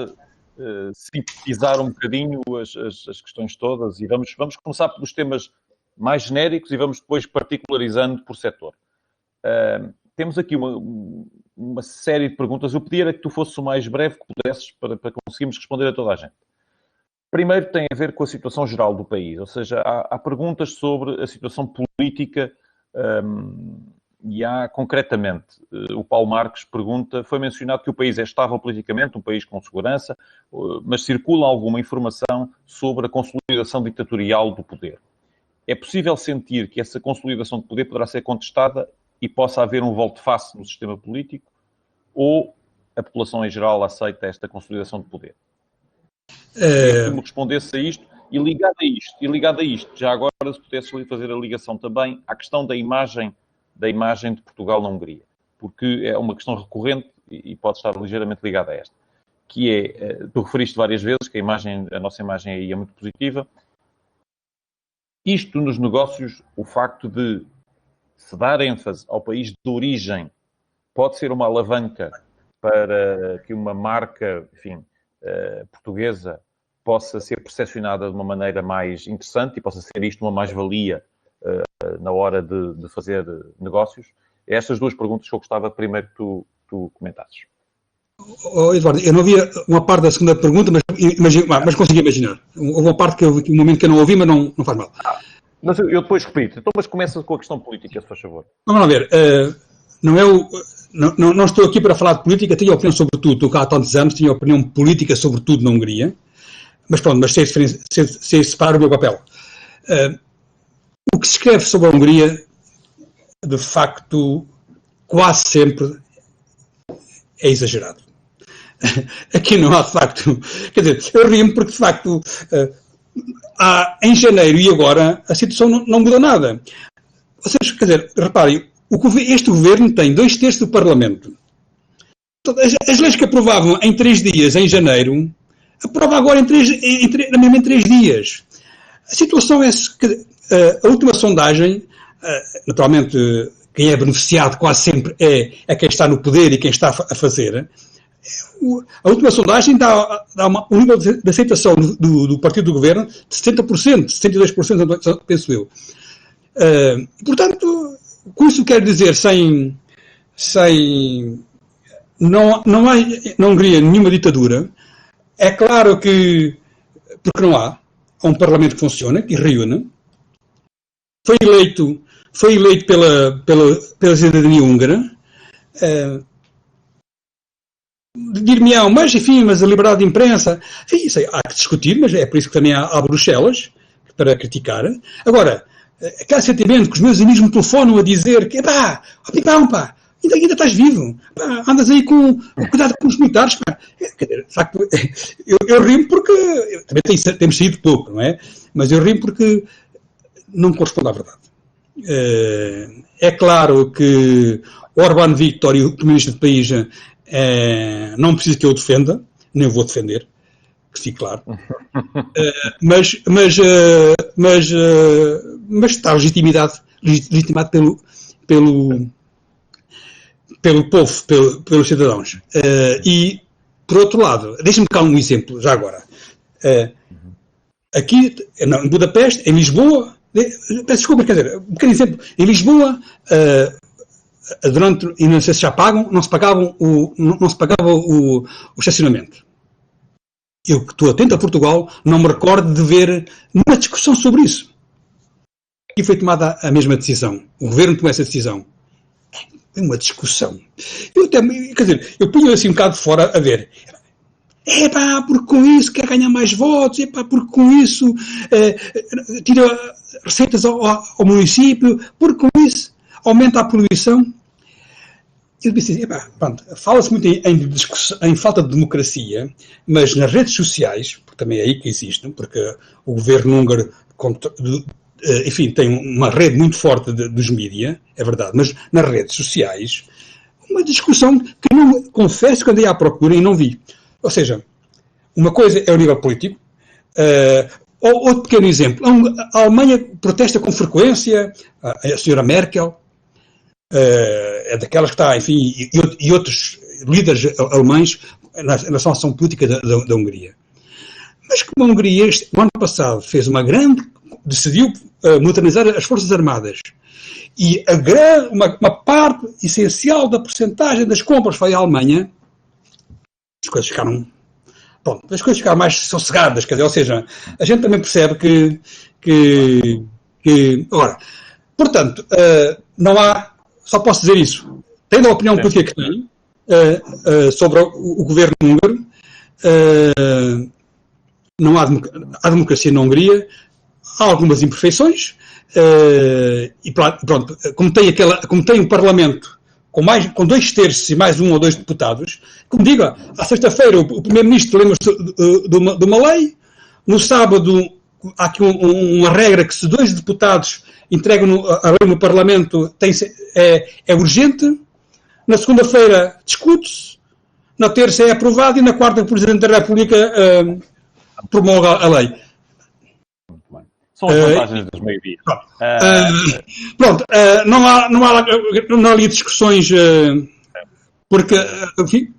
sintetizar um bocadinho as questões todas e vamos começar pelos temas mais genéricos e vamos depois particularizando por setor. Temos aqui uma série de perguntas. Eu pedia que tu fosses o mais breve que pudesses para conseguirmos responder a toda a gente. Primeiro tem a ver com a situação geral do país, ou seja, há perguntas sobre a situação política e há, concretamente, o Paulo Marques pergunta, foi mencionado que o país é estável politicamente, um país com segurança, mas circula alguma informação sobre a consolidação ditatorial do poder. É possível sentir que essa consolidação de poder poderá ser contestada e possa haver um volte-face no sistema político, ou a população em geral aceita esta consolidação de poder? Se me respondesse a isto, e ligado a isto, já agora se pudesse fazer a ligação também à questão da imagem de Portugal na Hungria, porque é uma questão recorrente e pode estar ligeiramente ligada a esta, que é, tu referiste várias vezes que a nossa imagem aí é muito positiva. Isto nos negócios, o facto de se dar ênfase ao país de origem pode ser uma alavanca para que uma marca, enfim, portuguesa possa ser percepcionada de uma maneira mais interessante e possa ser isto uma mais-valia na hora de fazer negócios. É estas 2 perguntas que eu gostava primeiro que tu comentasses. Eduardo, eu não ouvi uma parte da segunda pergunta, mas consegui imaginar. Houve uma parte um momento que eu não ouvi, mas não faz mal. Mas eu depois repito. Então, mas começa com a questão política, se faz favor. Vamos lá ver. Não estou aqui para falar de política, tenho opinião sobre tudo. Estou cá há tantos anos, tenho opinião política sobre tudo na Hungria. Mas pronto, sei separar o meu papel. O que se escreve sobre a Hungria, de facto, quase sempre é exagerado. Aqui não há, de facto... Quer dizer, eu rio-me porque, de facto, em janeiro e agora, a situação não mudou nada. Vocês, quer dizer, reparem, este governo tem 2/3 do Parlamento. As leis que aprovavam em 3 dias, em janeiro, aprova agora em 3 dias. A situação é que a última sondagem, naturalmente, quem é beneficiado quase sempre é quem está no poder e quem está a fazer. A última sondagem dá um nível de aceitação do partido do governo de 70%, 72%, penso eu. Portanto, com isso quero dizer, não há na Hungria nenhuma ditadura. É claro que, porque não há um parlamento que funciona, que reúne, foi eleito pela cidadania húngara. Dir-me-ão, mas a liberdade de imprensa, enfim, isso há que discutir, mas é por isso que também há Bruxelas para criticar. Agora, aquele sentimento que os meus amigos me telefonam a dizer que, pá, ainda estás vivo, pá, andas aí com cuidado com os militares, pá. De facto, eu rimo porque, também temos saído pouco, não é? Mas eu rimo porque não corresponde à verdade. É claro que Orbán Viktor e o primeiro-ministro do país não precisa que eu defenda, nem eu vou defender, que fique claro. Mas está legitimado pelo povo, pelos cidadãos. E, por outro lado, deixa-me cá um exemplo, já agora. Aqui, em Budapeste, em Lisboa, peço desculpa, quer dizer, um pequeno exemplo, em Lisboa, durante, e não sei se já pagam, não se pagava o estacionamento. Eu que estou atento a Portugal, não me recordo de ver nenhuma discussão sobre isso. E foi tomada a mesma decisão. O governo tomou essa decisão. É uma discussão. Eu punho assim um bocado de fora a ver. Porque com isso quer ganhar mais votos, porque com isso tira receitas ao município, porque com isso aumenta a poluição. Eu disse pronto, fala-se muito em falta de democracia, mas nas redes sociais, porque também é aí que existem, porque o governo húngaro, enfim, tem uma rede muito forte dos mídias, é verdade, mas nas redes sociais, uma discussão que não confesso que andei à procura e não vi. Ou seja, uma coisa é o nível político. Outro pequeno exemplo. A Alemanha protesta com frequência, a senhora Merkel, é daquelas que está, enfim, e outros líderes alemães na ação política da Hungria. Mas como a Hungria, no ano passado, decidiu modernizar as Forças Armadas, e uma parte essencial da percentagem das compras foi à Alemanha, as coisas ficaram mais sossegadas, quer dizer, ou seja, a gente também percebe que agora, portanto, não há, só posso dizer isso, tendo a opinião política que tenho sobre o governo húngaro, não há democracia na Hungria, há algumas imperfeições, e pronto, como tem um Parlamento com 2/3 e mais 1 ou 2 deputados, como digo, à sexta-feira o Primeiro-Ministro lembra-se de uma lei, no sábado há aqui uma regra que se 2 deputados entregam a lei no Parlamento é urgente, na segunda-feira discute-se, na terça é aprovado e na quarta o Presidente da República promulga a lei. São as vantagens das maiorias. Pronto, não há ali discussões, porque, enfim,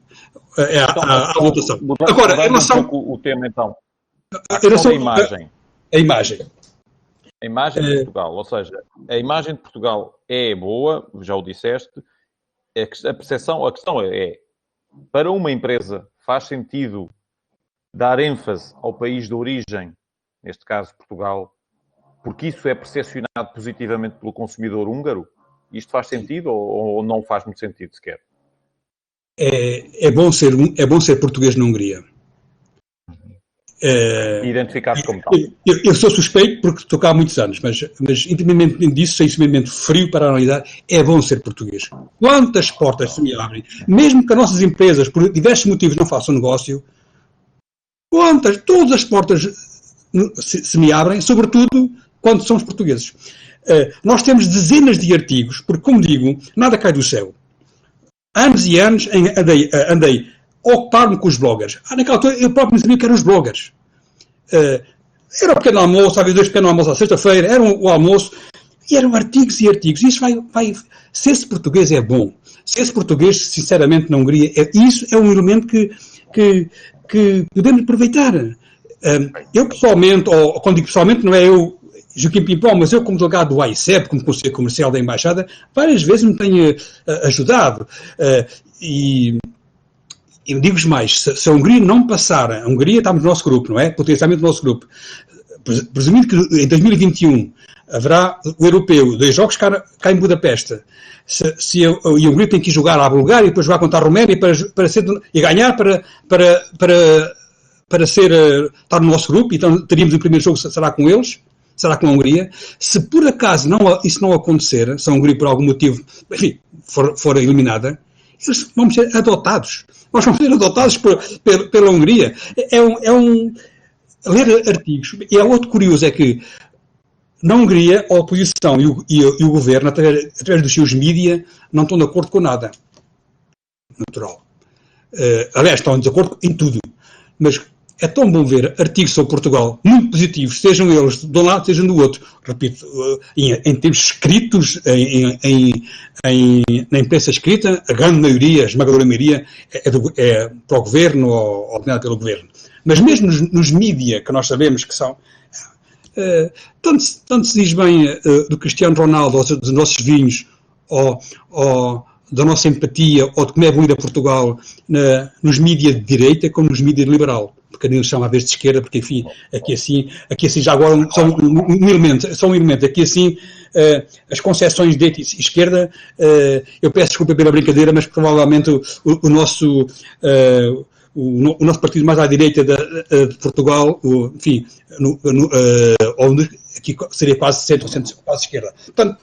há votação. Agora, em relação o tema, então, a questão da imagem. A imagem de Portugal, ou seja, a imagem de Portugal é boa, já o disseste, a questão é, para uma empresa faz sentido dar ênfase ao país de origem, neste caso Portugal, porque isso é percepcionado positivamente pelo consumidor húngaro? Isto faz sentido ou não faz muito sentido sequer? É bom ser português na Hungria. Identificado como tal. Eu sou suspeito porque estou cá há muitos anos, mas independentemente disso, sem extremamente frio para analisar, é bom ser português. Quantas portas se me abrem, mesmo que as nossas empresas, por diversos motivos, não façam negócio, todas as portas se me abrem, sobretudo quando somos portugueses. Nós temos dezenas de artigos, porque, como digo, nada cai do céu. Anos e anos andei ocupar-me com os bloggers. Naquela altura eu próprio não sabia que eram os bloggers. Era o pequeno almoço, havia 2 pequenos almoços à sexta-feira, era o almoço, e eram artigos e artigos. Isso vai ser-se português é bom. Ser-se português, sinceramente, na Hungria, isso é um elemento que podemos aproveitar. Eu pessoalmente, ou quando digo pessoalmente, não é eu, Joaquim Pimpão, mas eu como delegado do AICEP, como Conselho Comercial da Embaixada, várias vezes me tenho ajudado. E eu digo-vos mais, se a Hungria não passar, a Hungria estamos no nosso grupo, não é? Potencialmente no nosso grupo. Presumindo que em 2021 haverá o europeu, 2 jogos cá em Budapeste. Se a Hungria tem que ir jogar à Bulgária e depois jogar contra a Roménia e ganhar para estar no nosso grupo, então teríamos o primeiro jogo, será com eles, será com a Hungria. Se por acaso isso não acontecer, se a Hungria por algum motivo, enfim, for eliminada, eles vão ser adotados. Nós vamos ser adotados pela Hungria. Ler artigos. E é outro curioso, é que na Hungria a oposição e o governo, através dos seus mídias, não estão de acordo com nada. Natural. Aliás, estão de acordo em tudo. Mas é tão bom ver artigos sobre Portugal muito positivos, sejam eles de um lado, sejam do outro. Repito, em termos escritos, na imprensa escrita, a grande maioria, a esmagadora maioria, é para o governo ou ordenado pelo governo. Mas mesmo nos mídia, que nós sabemos que são, tanto se diz bem do Cristiano Ronaldo, ou dos nossos vinhos, ou da nossa empatia, ou de como é bom ir a Portugal, nos mídias de direita, como nos mídias de liberal. Porque nem os chamam às vezes de esquerda, porque enfim, aqui assim já agora são um elemento. Aqui assim, as concessões de direita e esquerda, eu peço desculpa pela brincadeira, mas provavelmente o nosso partido mais à direita de Portugal, enfim, aqui seria quase centro, quase esquerda. Portanto,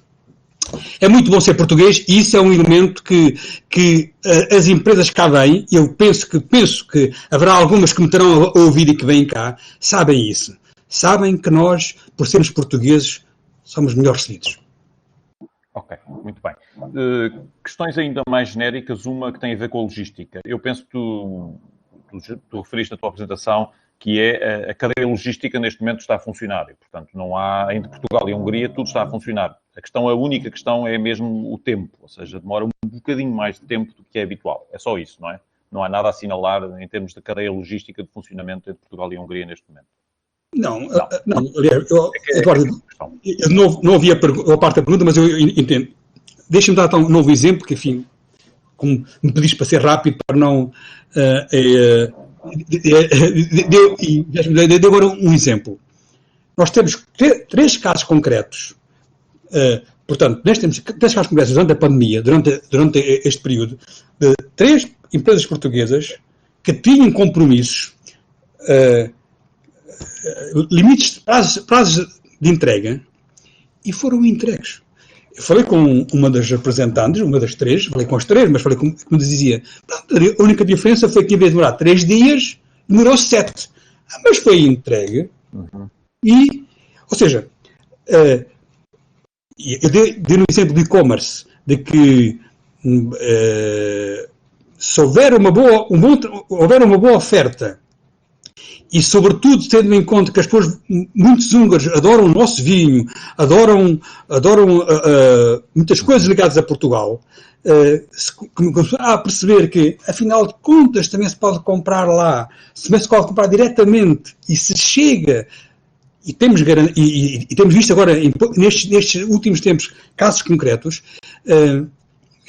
é muito bom ser português e isso é um elemento que as empresas cá vêm, eu penso que haverá algumas que me terão a ouvir e que vêm cá, sabem isso. Sabem que nós, por sermos portugueses, somos melhor recebidos. Ok, muito bem. Questões ainda mais genéricas, uma que tem a ver com a logística. Eu penso que tu referiste na tua apresentação que é a cadeia logística neste momento está a funcionar. E, portanto, não há, entre Portugal e a Hungria, tudo está a funcionar. A única questão é mesmo o tempo, ou seja, demora um bocadinho mais de tempo do que é habitual. É só isso, não é? Não há nada a assinalar em termos de cadeia logística de funcionamento entre Portugal e a Hungria neste momento. Não. Aliás, eu não ouvi a parte da pergunta, mas eu entendo. Deixa-me dar um novo exemplo, que, enfim, como me pediste para ser rápido, para não... Deu agora um exemplo. Nós temos 3 casos concretos. Portanto, nós temos 3 casos concretos durante a pandemia, durante este período, de 3 empresas portuguesas que tinham compromissos, limites de prazos de entrega, e foram entregues. Eu falei com uma das representantes, uma das 3, falei com as 3, mas falei como dizia, a única diferença foi que em vez de demorar 3 dias, demorou 7. Mas foi entregue. E, ou seja, eu dei um exemplo de e-commerce, de que se houver uma boa oferta, e sobretudo tendo em conta que as pessoas, muitos húngaros adoram o nosso vinho, adoram muitas coisas ligadas a Portugal, a perceber que, afinal de contas, também se pode comprar lá, também se pode comprar diretamente, e se chega, e temos visto agora, nestes últimos tempos, casos concretos,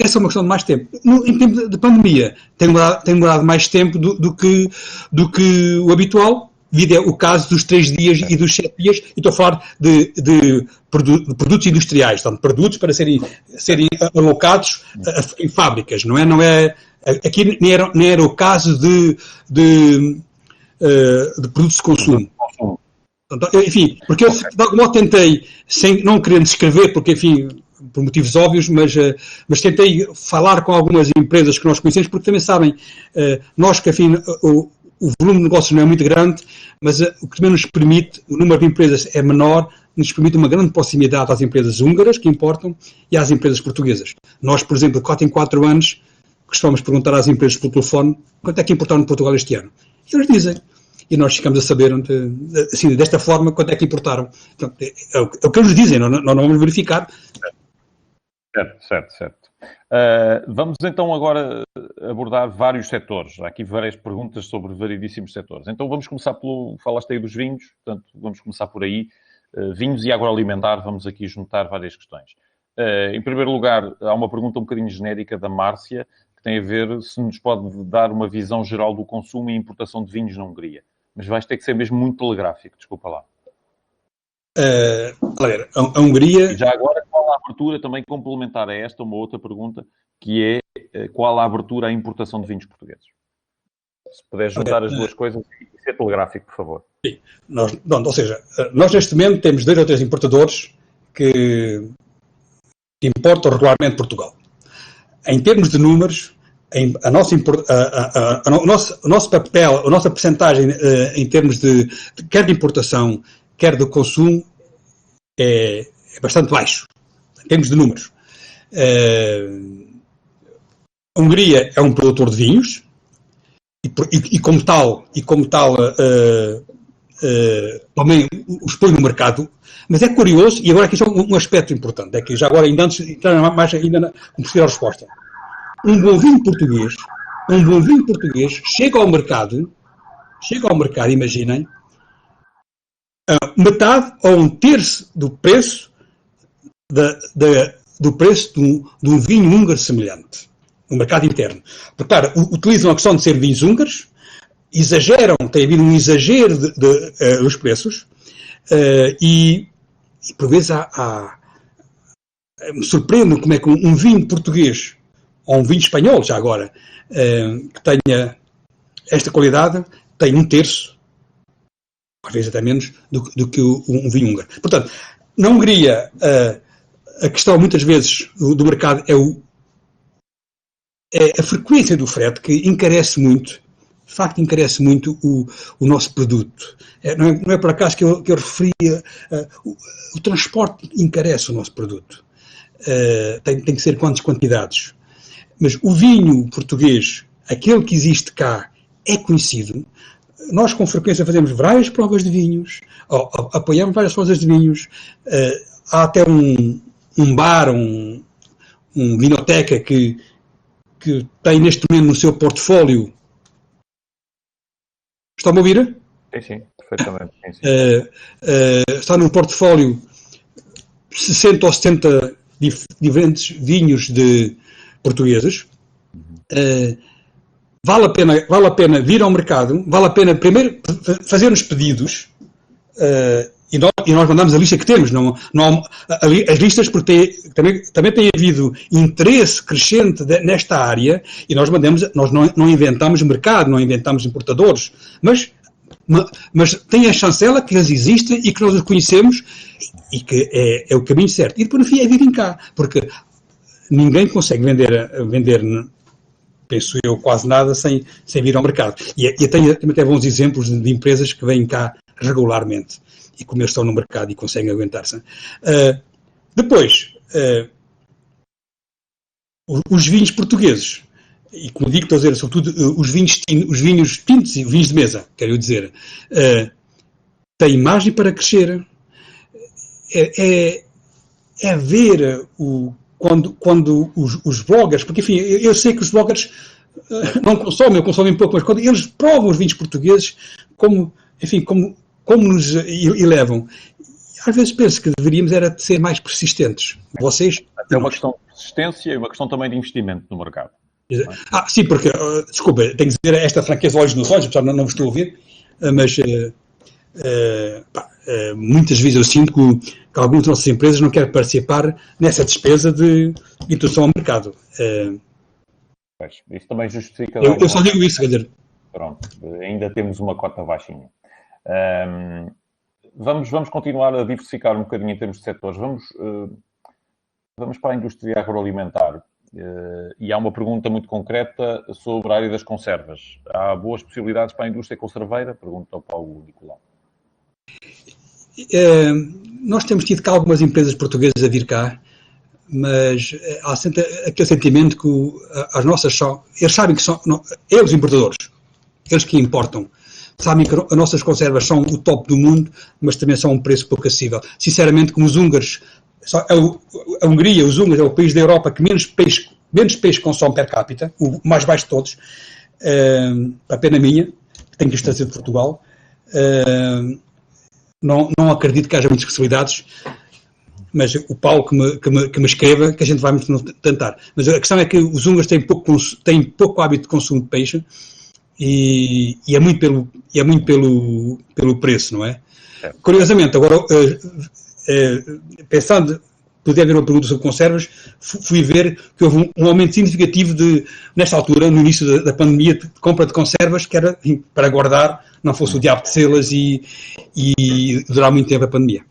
essa é uma questão de mais tempo. Em tempo de pandemia, tem demorado mais tempo do que o habitual, devido ao caso dos 3 dias e dos 7 dias, e estou a falar de produtos industriais, portanto, produtos para serem alocados em fábricas, não é? Aqui nem era o caso de produtos de consumo. Enfim, porque eu de algum modo tentei, não querendo descrever, porque, enfim, por motivos óbvios, mas tentei falar com algumas empresas que nós conhecemos, porque também sabem, nós que, enfim, o volume de negócios não é muito grande, mas o que também nos permite, o número de empresas é menor, nos permite uma grande proximidade às empresas húngaras que importam e às empresas portuguesas. Nós, por exemplo, de 4 em 4 anos, costumamos perguntar às empresas por telefone quanto é que importaram de Portugal este ano. E eles dizem. E nós ficamos a saber, assim, desta forma, quanto é que importaram. Então, é o que eles dizem, nós não vamos verificar. Certo. Vamos então agora abordar vários setores. Há aqui várias perguntas sobre variedíssimos setores. Então vamos começar falaste aí dos vinhos, portanto vamos começar por aí. Vinhos e agroalimentar, vamos aqui juntar várias questões. Em primeiro lugar, há uma pergunta um bocadinho genérica da Márcia, que tem a ver se nos pode dar uma visão geral do consumo e importação de vinhos na Hungria. Mas vais ter que ser mesmo muito telegráfico, desculpa lá. A Hungria... E já agora, qual a abertura, também complementar a esta, uma outra pergunta, que é qual a abertura à importação de vinhos portugueses? Se puder juntar as duas coisas e ser telegráfico, por favor. Sim. Nós neste momento temos 2 ou 3 importadores que importam regularmente Portugal. Em termos de números, o nosso papel, a nossa percentagem em termos de quer de importação, quer de consumo, é bastante baixo, em termos de números. A Hungria é um produtor de vinhos e como tal também os põe no mercado, mas é curioso, e agora aqui só um aspecto importante, é que já agora, ainda antes de entrar mais ainda como possível a resposta, um bom vinho português chega ao mercado, imaginem, metade ou um terço do preço do preço de um vinho húngaro semelhante, no mercado interno. Porque, claro, utilizam a questão de ser vinhos húngaros, exageram, tem havido um exagero dos preços, e por vezes me surpreende como é que um vinho português ou um vinho espanhol, já agora, que tenha esta qualidade, tem um terço, às vezes até menos, do que um vinho húngaro. Portanto, na Hungria, a questão muitas vezes do mercado é a frequência do frete, que encarece muito, de facto encarece muito o nosso produto. Não é por acaso que eu referia, o transporte encarece o nosso produto. Tem que ser quantidades. Mas o vinho português, aquele que existe cá, é conhecido. Nós, com frequência, fazemos várias provas de vinhos, apoiamos várias provas de vinhos. Há até um bar, um vinoteca que tem neste momento no seu portfólio. Está-me a ouvir? Sim, perfeitamente. Sim. Está num portfólio 60 ou 70 diferentes vinhos portugueses. Vale a pena vir ao mercado, vale a pena primeiro fazer os pedidos, e nós mandamos a lista que temos, não as listas, porque também tem havido interesse crescente nesta área, e nós não inventamos mercado, não inventamos importadores, mas tem a chancela que eles existem e que nós os conhecemos e que é o caminho certo. E depois, no fim, é virem cá, porque ninguém consegue vender, penso eu, quase nada sem vir ao mercado. E tenho até bons exemplos de empresas que vêm cá regularmente e como eles estão no mercado e conseguem aguentar-se. Depois, os vinhos portugueses, e como digo, estou a dizer, sobretudo os vinhos tintos e vinhos de mesa, quero dizer, têm margem para crescer. É ver quando os bloggers, porque enfim, eu sei que os bloggers não consomem pouco, mas quando eles provam os vinhos portugueses, como nos elevam. Às vezes penso que deveríamos era ser mais persistentes. Vocês... É uma questão de persistência e uma questão também de investimento no mercado. Sim, porque, desculpa, tenho que dizer esta franqueza olhos nos olhos, apesar de não vos estou a ouvir, mas muitas vezes eu sinto que algumas das nossas empresas não querem participar nessa despesa de introdução ao mercado. Isso também justifica... Eu só digo isso, quer dizer... Pronto, ainda temos uma cota baixinha. Vamos continuar a diversificar um bocadinho em termos de setores. Vamos para a indústria agroalimentar. E há uma pergunta muito concreta sobre a área das conservas. Há boas possibilidades para a indústria conserveira? Pergunta ao Paulo Nicolau. Nós temos tido cá algumas empresas portuguesas a vir cá, mas há sempre aquele sentimento que as nossas são, eles sabem que são, não, eles importadores, eles que importam, sabem que as nossas conservas são o top do mundo, mas também são um preço pouco acessível. Sinceramente, como os húngaros, a Hungria, os húngaros é o país da Europa que menos peixe consome per capita, o mais baixo de todos, a pena minha, que tenho que trazer de Portugal, não acredito que haja muitas possibilidades, mas o Paulo que me escreva, que a gente vai muito tentar. Mas a questão é que os húngaros têm pouco hábito de consumo de peixe e é muito pelo preço, não é? Curiosamente, agora, pensando, podia haver uma pergunta sobre conservas, fui ver que houve um aumento significativo nesta altura, no início da pandemia, de compra de conservas, que era para guardar, não fosse o diabo de selas e durar muito tempo a pandemia.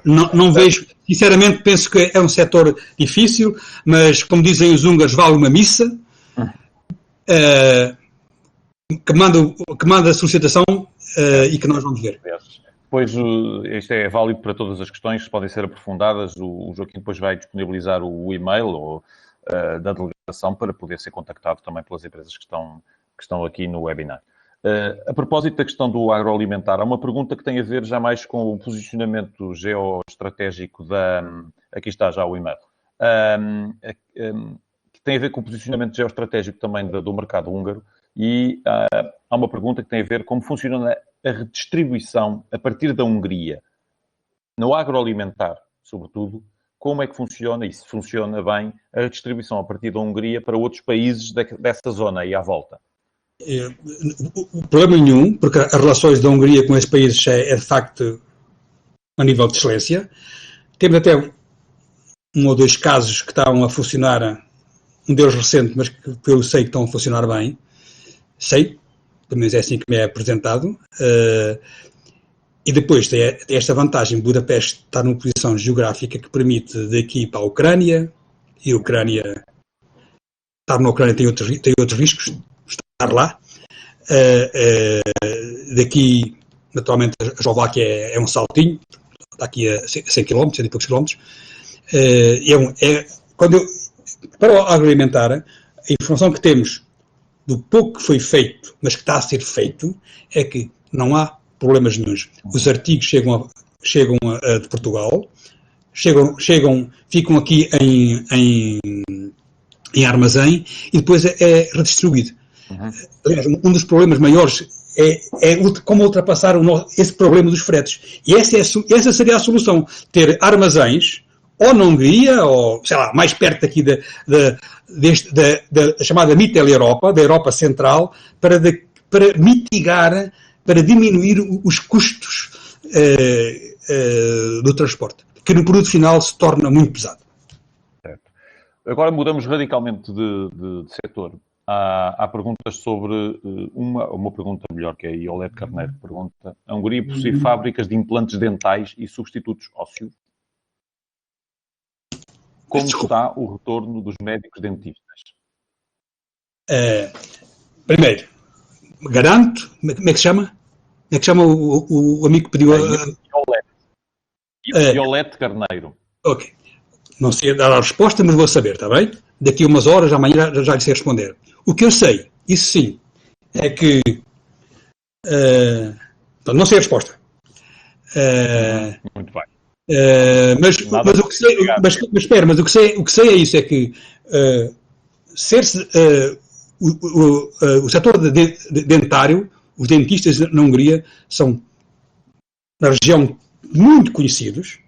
Não vejo, sinceramente, penso que é um setor difícil, mas, como dizem os húngaros, vale uma missa, que manda a solicitação e que nós vamos ver. Pois, isto é válido para todas as questões que podem ser aprofundadas. O Joaquim depois vai disponibilizar o e-mail da delegação para poder ser contactado também pelas empresas que estão aqui no webinar. A propósito da questão do agroalimentar, há uma pergunta que tem a ver já mais com o posicionamento geoestratégico aqui está já o e-mail. Que tem a ver com o posicionamento geoestratégico também do mercado húngaro e há uma pergunta que tem a ver como funciona a redistribuição a partir da Hungria. No agroalimentar, sobretudo, como é que funciona, e se funciona bem, a redistribuição a partir da Hungria para outros países dessa zona aí à volta? Problema nenhum, porque as relações da Hungria com esses países é de facto a nível de excelência. Temos até um ou dois casos que estão a funcionar, um deles recente, mas que eu sei que estão a funcionar bem. Sei, pelo menos é assim que me é apresentado. E depois tem esta vantagem, Budapeste está numa posição geográfica que permite daqui para a Ucrânia, e a Ucrânia, estar na Ucrânia tem outros riscos, estar lá. Daqui, naturalmente, a Eslováquia é um saltinho, está aqui a 100 km, 100 e poucos quilómetros. Para o agroalimentar, a informação que temos do pouco que foi feito, mas que está a ser feito, é que não há problemas nenhuns. Os artigos chegam de Portugal, ficam aqui em armazém e depois é redistribuído. Aliás, um dos problemas maiores é como ultrapassar esse problema dos fretes. E essa seria a solução. Ter armazéns, ou na Hungria, ou, sei lá, mais perto aqui da chamada Mitteleuropa, da Europa Central, para mitigar, para diminuir os custos do transporte, que no produto final se torna muito pesado. Certo. Agora mudamos radicalmente de setor. Há perguntas sobre uma pergunta melhor, que é a Iolete Carneiro que pergunta: a Hungria possui fábricas de implantes dentais e substitutos ósseos? Como está o retorno dos médicos dentistas? Primeiro, garanto, como é que se chama? Como é que chama o amigo que pediu Iolete Carneiro. Ok. Não sei dar a resposta, mas vou saber, está bem? Daqui a umas horas, amanhã já lhe sei responder. O que eu sei, isso sim, é que... não sei a resposta. Muito bem. Mas o que sei, mas espera, mas o que sei é isso, é que o setor dentário, os dentistas na Hungria são, na região, muito conhecidos.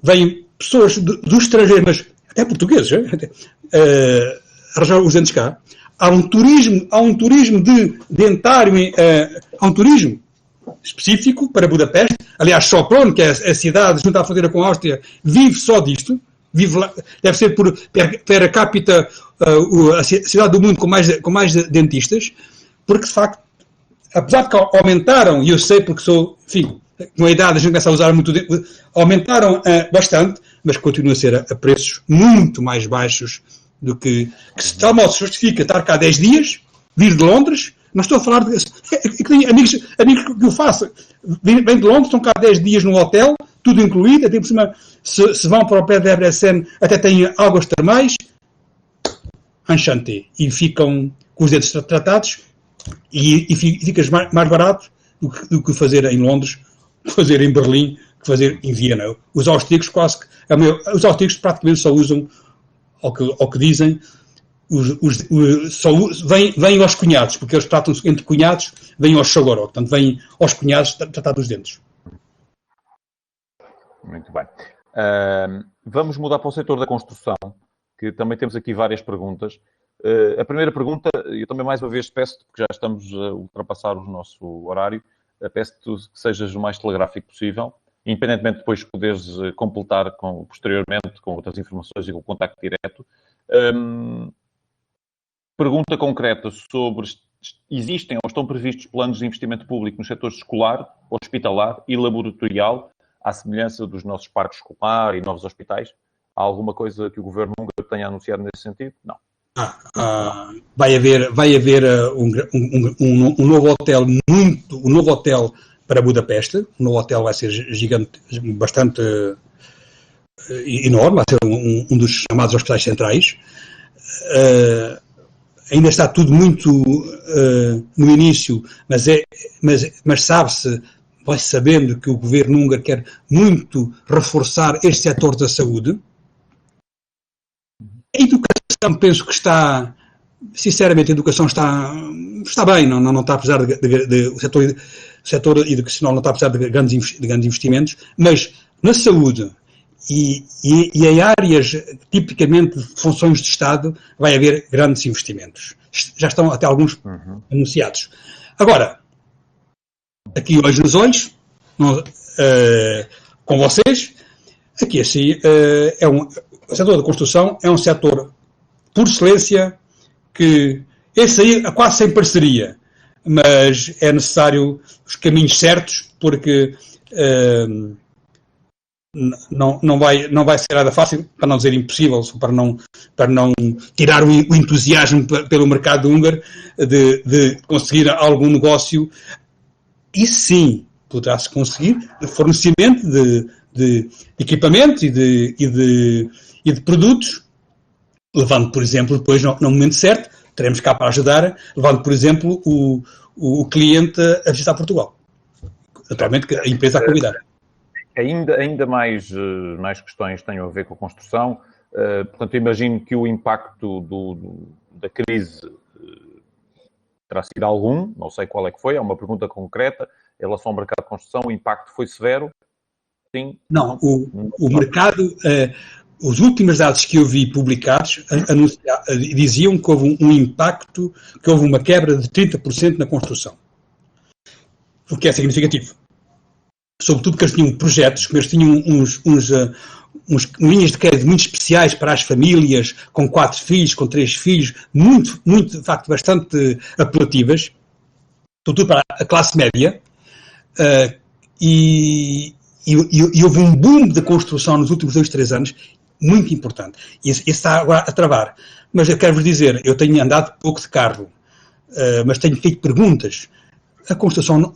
Vêm pessoas do estrangeiro, mas até portugueses, arranjar os dentes cá. Há um turismo de dentário, há um turismo específico para Budapeste. Aliás, Sopron, que é a cidade junto à fronteira com a Áustria, vive só disto. Vive lá, deve ser per capita a cidade do mundo com mais dentistas, porque de facto, apesar de que aumentaram, e eu sei porque sou, enfim, com a idade a gente começa a usar muito, aumentaram bastante, mas continua a ser a preços muito mais baixos do que se de tal modo se justifica estar cá 10 dias, vir de Londres. Não estou a falar de... amigos que eu faço, vêm de Londres, estão cá 10 dias num hotel, tudo incluído, até por cima, se vão para o pé da Debrecen, até têm águas termais, enchanté, e ficam com os dedos tratados, e ficas mais barato do que fazer em Londres, fazer em Berlim, que fazer em Viena. Os austríacos os austríacos praticamente só usam, ao que dizem, vêm aos cunhados, porque eles tratam-se entre cunhados, vêm aos shogoró, portanto, vêm aos cunhados tratar dos dentes. Muito bem. Vamos mudar para o setor da construção, que também temos aqui várias perguntas. A primeira pergunta, eu também mais uma vez peço-te, porque já estamos a ultrapassar o nosso horário, peço-te que sejas o mais telegráfico possível, independentemente de depois poderes completar posteriormente com outras informações e com o contacto direto. Pergunta concreta sobre existem ou estão previstos planos de investimento público nos setores escolar, hospitalar e laboratorial, à semelhança dos nossos parques escolar e novos hospitais? Há alguma coisa que o governo húngaro tenha anunciado nesse sentido? Não. Vai haver um novo hotel um novo hotel para Budapeste. O novo hotel vai ser gigante, bastante enorme, vai ser um dos chamados hospitais centrais. Ainda está tudo muito no início, mas sabe-se, vai-se sabendo que o governo húngaro quer muito reforçar este setor da saúde. A educação, penso que está, sinceramente, a educação está bem, não está, apesar o setor educacional não está, apesar de grandes investimentos, mas na saúde e em áreas tipicamente de funções de Estado vai haver grandes investimentos. Já estão até alguns anunciados. Agora, aqui olhos nos olhos, com vocês, aqui assim, o setor da construção é um setor, por excelência, que esse aí é quase sem parceria, mas é necessário os caminhos certos, porque não vai ser nada fácil, para não dizer impossível, para não tirar o entusiasmo pelo mercado húngaro de conseguir algum negócio. E sim, poderá-se conseguir de fornecimento de equipamentos e de produtos, levando, por exemplo, depois, no momento certo, teremos cá para ajudar, levando, por exemplo, o cliente a visitar Portugal. Naturalmente, a empresa a convidar. Ainda mais questões têm a ver com a construção. Portanto, imagino que o impacto da crise terá sido algum, não sei qual é que foi, é uma pergunta concreta. Em relação ao mercado de construção, o impacto foi severo? Sim? Não, o mercado, os últimos dados que eu vi publicados diziam que houve um impacto, que houve uma quebra de 30% na construção. O que é significativo. Sobretudo porque eles tinham projetos, que eles tinham uns linhas de crédito muito especiais para as famílias, com 4 filhos, com 3 filhos, muito, de facto, bastante apelativas, sobretudo para a classe média, e houve um boom de construção nos últimos 2-3 anos, muito importante. E isso está agora a travar. Mas eu quero-vos dizer, eu tenho andado pouco de carro, mas tenho feito perguntas. A construção,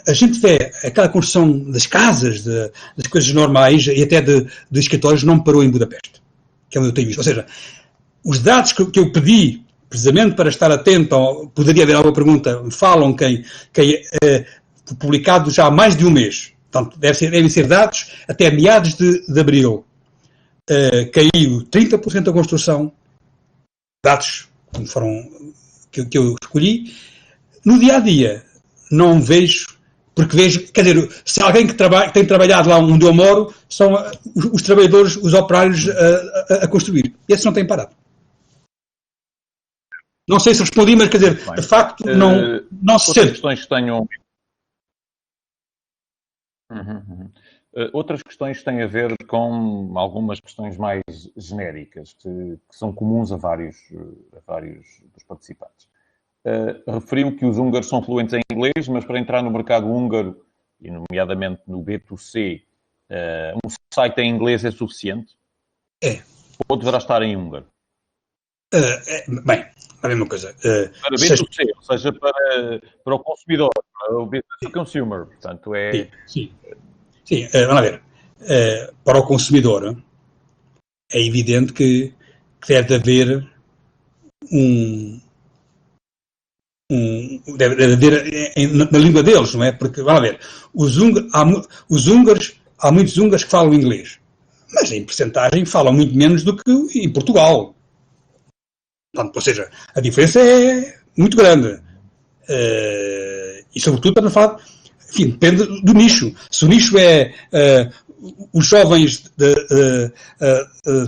a gente vê aquela construção das casas, das coisas normais e até de escritórios não parou em Budapeste, que é onde eu tenho visto. Ou seja, os dados que eu pedi, precisamente para estar atento, poderia haver alguma pergunta, falam que publicado já há mais de um mês. Portanto, devem ser dados até meados de abril. Caiu 30% da construção, dados como foram que eu escolhi. No dia-a-dia, não vejo, porque vejo, quer dizer, se alguém que tem trabalhado lá onde eu moro, são os trabalhadores, os operários a construir. E esses não têm parado. Não sei se respondi, mas quer dizer, de facto, não se sente. Questões que tenham... Outras questões têm a ver com algumas questões mais genéricas, que são comuns a vários dos participantes. Referiu que os húngaros são fluentes em inglês, mas para entrar no mercado húngaro, e nomeadamente no B2C, um site em inglês é suficiente? É. Ou deverá estar em húngaro? Bem, a mesma coisa. Para B2C, ou seja, para o consumidor, para o business to consumer. Portanto, Sim. Sim, vamos ver. Para o consumidor, é evidente que deve haver deve haver na língua deles, não é? Porque, vamos ver, há muitos húngaros que falam inglês, mas em percentagem falam muito menos do que em Portugal. Portanto, ou seja, a diferença é muito grande. E, sobretudo, para não falar, enfim, depende do nicho. Se o nicho é os jovens de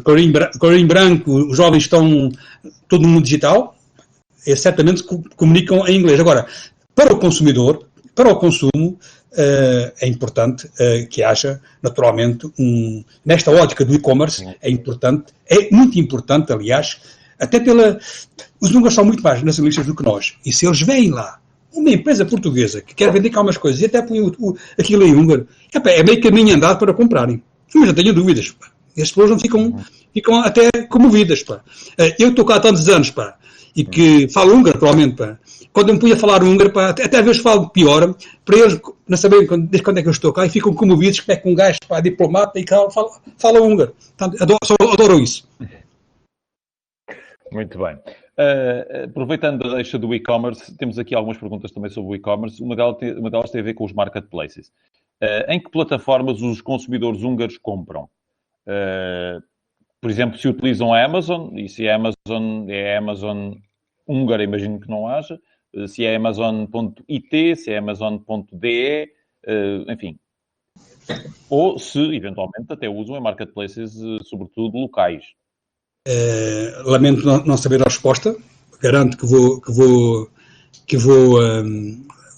colorinho branco, os jovens estão todo no mundo digital, certamente comunicam em inglês. Agora, para o consumidor, para o consumo, é importante que haja, naturalmente, nesta ótica do e-commerce, é muito importante, aliás, até os húngaros são muito mais nacionalistas do que nós. E se eles veem lá uma empresa portuguesa que quer vender cá umas coisas e até põe aquilo em húngaro, é meio caminho andado para comprarem. Mas não tenho dúvidas. Pá. E as pessoas não ficam até comovidas. Pá. Eu estou cá há tantos anos, pá, e que falo húngaro, provavelmente. Pá. Quando eu me punha a falar húngaro, pá, até às vezes falo pior, para eles não saberem desde quando é que eu estou cá, e ficam comovidos que é que um gajo, pá, diplomata e fala húngaro. Adoro isso. Muito bem. Aproveitando a deixa do e-commerce, temos aqui algumas perguntas também sobre o e-commerce. Uma delas tem a ver com os marketplaces. Em que plataformas os consumidores húngaros compram? Por exemplo, se utilizam a Amazon, e se a Amazon é a Amazon húngara, imagino que não haja. Se é Amazon.it, se é Amazon.de, enfim. Ou se, eventualmente, até usam em marketplaces, sobretudo locais. Lamento não saber a resposta. Garanto que vou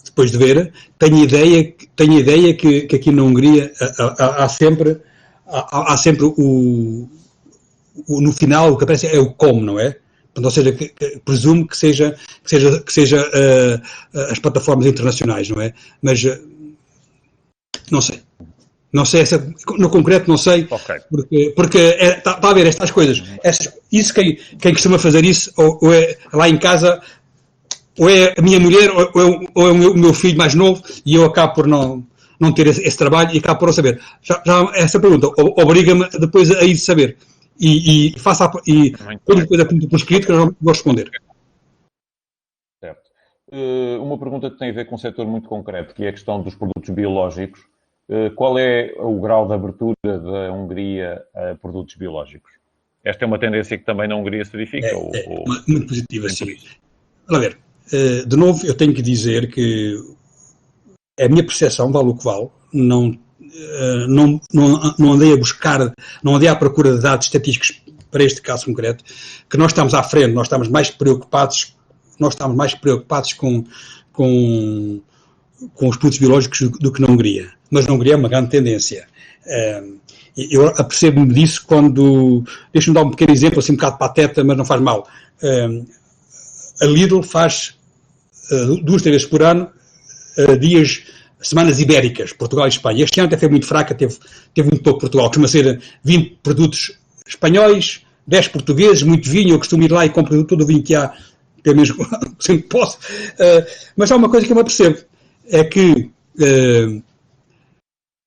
depois de ver. Tenho ideia que aqui na Hungria há sempre no final o que aparece é o com, não é? Ou seja, presumo que seja as plataformas internacionais, não é? Mas não sei. Não sei, no concreto não sei, okay. Porque está a ver estas coisas. Isso quem costuma fazer isso, ou é lá em casa, ou é a minha mulher, ou é o meu filho mais novo, e eu acabo por não ter esse trabalho e acabo por não saber. Já essa pergunta obriga-me depois a ir saber. E quando depois é por escrito que eu não vou responder. Certo. Uma pergunta que tem a ver com um setor muito concreto, que é a questão dos produtos biológicos. Qual é o grau de abertura da Hungria a produtos biológicos? Esta é uma tendência que também na Hungria se verifica? Muito positiva, sim. Vamos ver. De novo, eu tenho que dizer que a minha percepção, vale o que vale, não andei a buscar, não andei à procura de dados estatísticos para este caso concreto, que nós estamos à frente, nós estamos mais preocupados com os produtos biológicos do que na Hungria. Mas na Hungria é uma grande tendência. Eu apercebo-me disso quando... Deixa-me dar um pequeno exemplo, assim um bocado pateta, mas não faz mal. A Lidl faz 2-3 vezes por ano semanas ibéricas, Portugal e Espanha. Este ano até foi muito fraca, teve muito pouco Portugal. Costuma ser 20 produtos espanhóis, 10 portugueses, muito vinho. Eu costumo ir lá e compro todo o vinho que há, pelo menos sempre posso. Mas há uma coisa que eu me apercebo. É que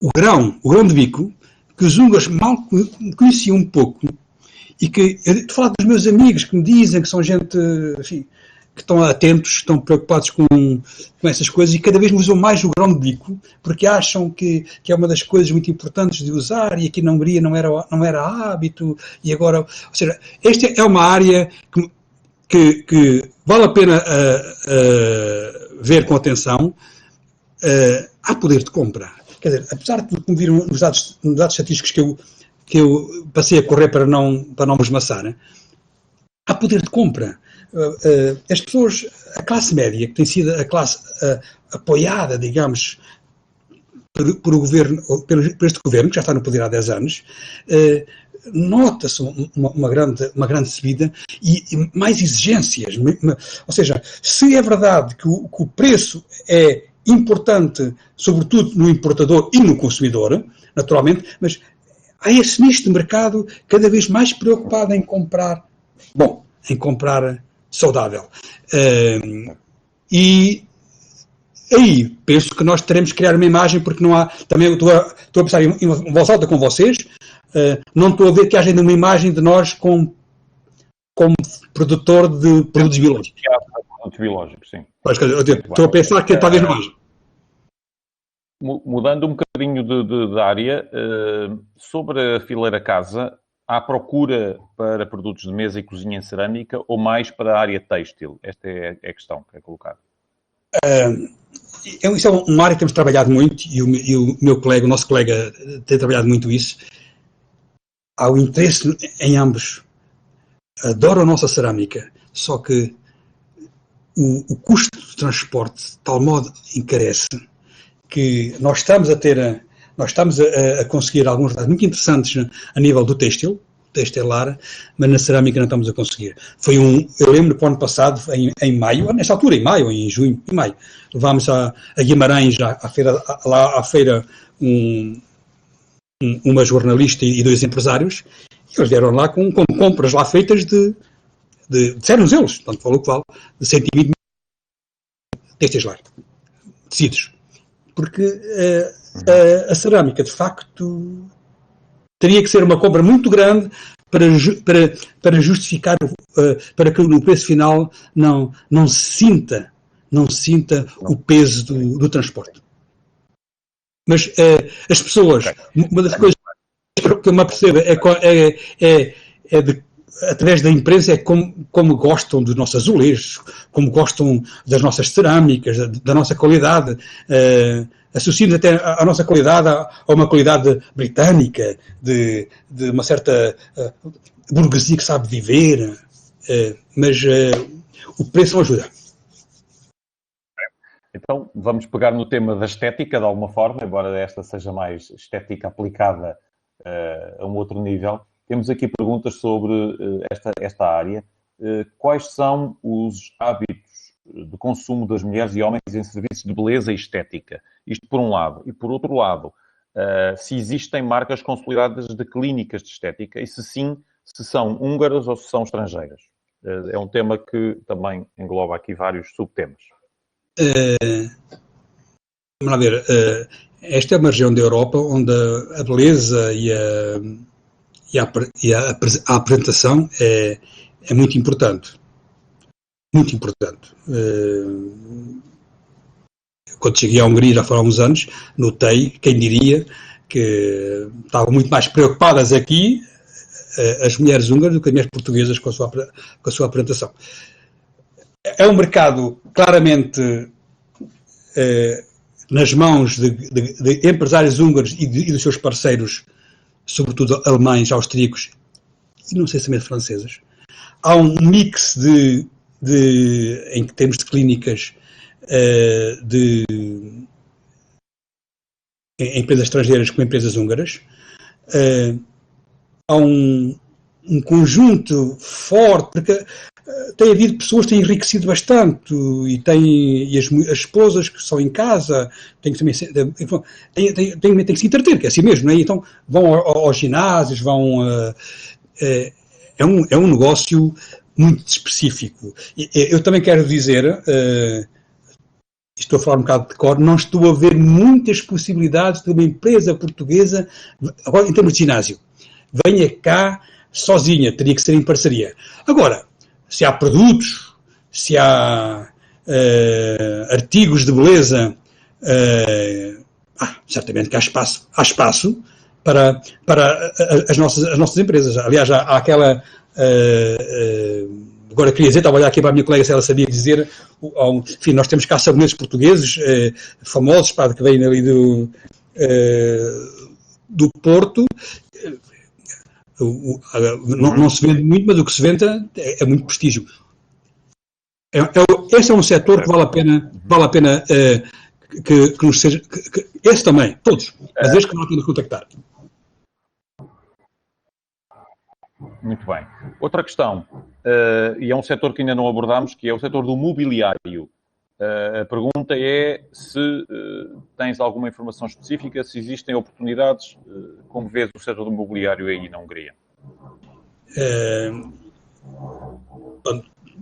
o grão de bico, que os húngaros mal conheciam um pouco, e que, eu estou a falar dos meus amigos que me dizem que são gente, enfim, que estão atentos, estão preocupados com essas coisas e cada vez usam mais o grão de bico, porque acham que é uma das coisas muito importantes de usar e aqui na Hungria não era hábito, e agora, ou seja, esta é uma área que vale a pena ver com atenção. Há poder de compra. Quer dizer, apesar de me viram nos dados estatísticos que eu passei a correr para não me esmaçar, há poder de compra. As pessoas, a classe média, que tem sido a classe apoiada, digamos, por este governo, que já está no poder há 10 anos, nota-se uma grande subida e mais exigências. Ou seja, se é verdade que o preço é importante, sobretudo no importador e no consumidor, naturalmente, mas há esse nicho de mercado cada vez mais preocupado em comprar saudável. E aí penso que nós teremos que criar uma imagem, porque não há, também estou a pensar em voz alta com vocês, não estou a ver que haja ainda uma imagem de nós como produtor de produtos biológicos. Produtos biológicos, sim. Estou a pensar que talvez não haja. Mudando um bocadinho de área, sobre a fileira casa, há procura para produtos de mesa e cozinha em cerâmica ou mais para a área têxtil? Esta é a questão que é colocada. Isso é uma área que temos trabalhado muito e o meu colega, o nosso colega, tem trabalhado muito isso. Há o interesse em ambos. Adoro a nossa cerâmica, só que o custo de transporte de tal modo encarece que nós estamos a conseguir alguns resultados muito interessantes a nível do textilar, mas na cerâmica não estamos a conseguir. Eu lembro que o ano passado, em maio, nesta altura, em junho, levámos a Guimarães à feira uma jornalista e 2 empresários, e eles vieram lá com compras lá feitas disseram-nos eles, tanto vale o que vale, de 120 mil textilar, tecidos. Porque a cerâmica, de facto, teria que ser uma compra muito grande para justificar, para que no preço final não sinta o peso do transporte. Mas as pessoas, uma das coisas que eu me apercebo através da imprensa é como gostam dos nossos azulejos, como gostam das nossas cerâmicas, da nossa qualidade. Associamos até a nossa qualidade a uma qualidade britânica, de uma certa burguesia que sabe viver, mas o preço não ajuda. Então, vamos pegar no tema da estética, de alguma forma, embora esta seja mais estética aplicada a um outro nível. Temos aqui perguntas sobre esta área. Quais são os hábitos de consumo das mulheres e homens em serviços de beleza e estética? Isto por um lado. E por outro lado, se existem marcas consolidadas de clínicas de estética e se sim, se são húngaras ou se são estrangeiras. É um tema que também engloba aqui vários subtemas. Vamos lá ver. Esta é uma região da Europa onde a beleza e a apresentação é muito importante. Muito importante. Quando cheguei à Hungria, já foram há uns anos, notei, quem diria, que estavam muito mais preocupadas aqui as mulheres húngaras do que as mulheres portuguesas com a sua apresentação. É um mercado claramente nas mãos de empresários húngaros e dos seus parceiros, sobretudo alemães, austríacos e não sei se também franceses. Há um mix em termos de clínicas de empresas estrangeiras com empresas húngaras. Há um conjunto forte, porque tem havido pessoas que têm enriquecido bastante e as esposas que estão em casa têm que se entreter, que é assim mesmo, não é? Então vão aos ginásios, é um negócio muito específico. Eu também quero dizer, estou a falar um bocado de cor, não estou a ver muitas possibilidades de uma empresa portuguesa, agora em termos de ginásio, venha cá sozinha, teria que ser em parceria. Agora, se há produtos, se há artigos de beleza, certamente que há espaço para as nossas empresas. Aliás, há aquela... agora queria dizer, estava a olhar aqui para a minha colega se ela sabia dizer, enfim, nós temos cá sabonetes portugueses famosos, que vêm ali do Porto. Não se vende muito, mas o que se vende é muito prestígio. Este é um setor que vale a pena que nos seja... esse também, todos. Às vezes que vale a pena contactar. Muito bem. Outra questão, e é um setor que ainda não abordámos, que é o setor do mobiliário. A pergunta é se tens alguma informação específica, se existem oportunidades, como vês o setor do mobiliário aí na Hungria?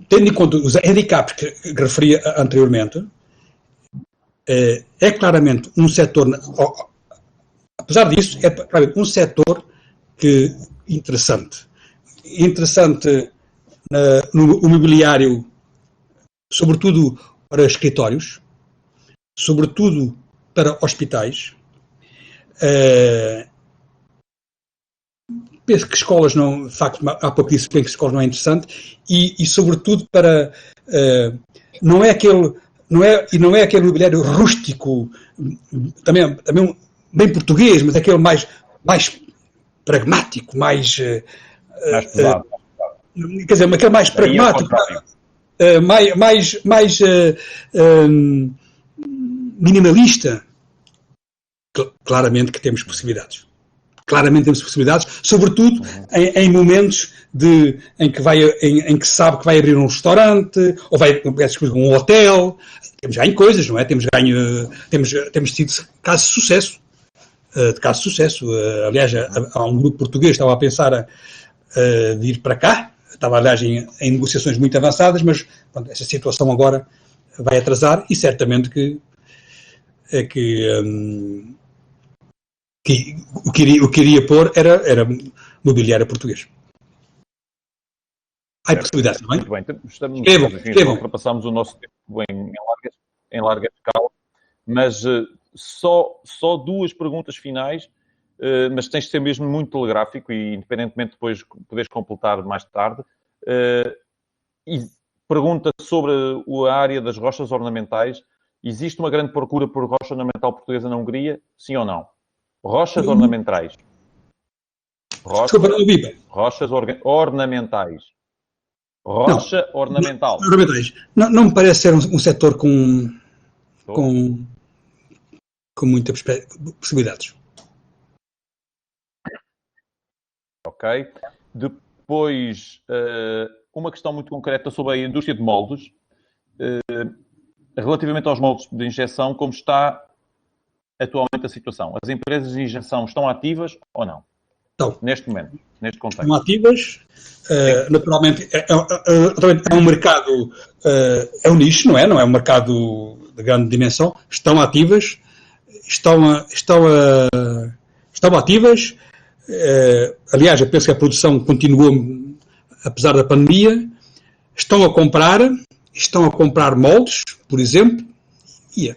Tendo em conta os handicaps que referi anteriormente, é claramente um setor, apesar disso, é claramente um setor interessante. Interessante no imobiliário, sobretudo para escritórios, sobretudo para hospitais. Penso que escolas não, de facto, há pouco disse bem que escolas não é interessante, e sobretudo para, não é aquele imobiliário rústico, também bem português, mas aquele mais pragmático, mais pesado. Quer dizer, aquele mais pragmático, mais minimalista. Claramente que temos possibilidades. Claramente temos possibilidades, sobretudo em momentos em que se sabe que vai abrir um restaurante, ou vai um hotel. Temos ganho coisas, não é? Temos tido casos de sucesso. Aliás, há um grupo português que estava a pensar de ir para cá. Estava, aliás, em negociações muito avançadas, mas pronto, essa situação agora vai atrasar e certamente que o que iria pôr era mobiliário português. Há possibilidades, não é? Muito bem. Escrevam. Ultrapassamos o nosso tempo em larga escala, mas só duas perguntas finais, mas tens de ser mesmo muito telegráfico e, independentemente, depois poderes completar mais tarde. E pergunta sobre a área das rochas ornamentais. Existe uma grande procura por rocha ornamental portuguesa na Hungria? Sim ou não? Rochas ornamentais. Rochas ornamentais. Rocha ornamental. Ornamentais. Não me parece ser um setor com muitas possibilidades. Ok. Depois, uma questão muito concreta sobre a indústria de moldes. Relativamente aos moldes de injeção, como está atualmente a situação? As empresas de injeção estão ativas ou não? Então, neste momento, neste contexto. Estão ativas. Naturalmente, é um mercado, é um nicho, não é? Não é um mercado de grande dimensão. Estão ativas. Estão ativas. Aliás, eu penso que a produção continuou, apesar da pandemia. Estão a comprar moldes, por exemplo, e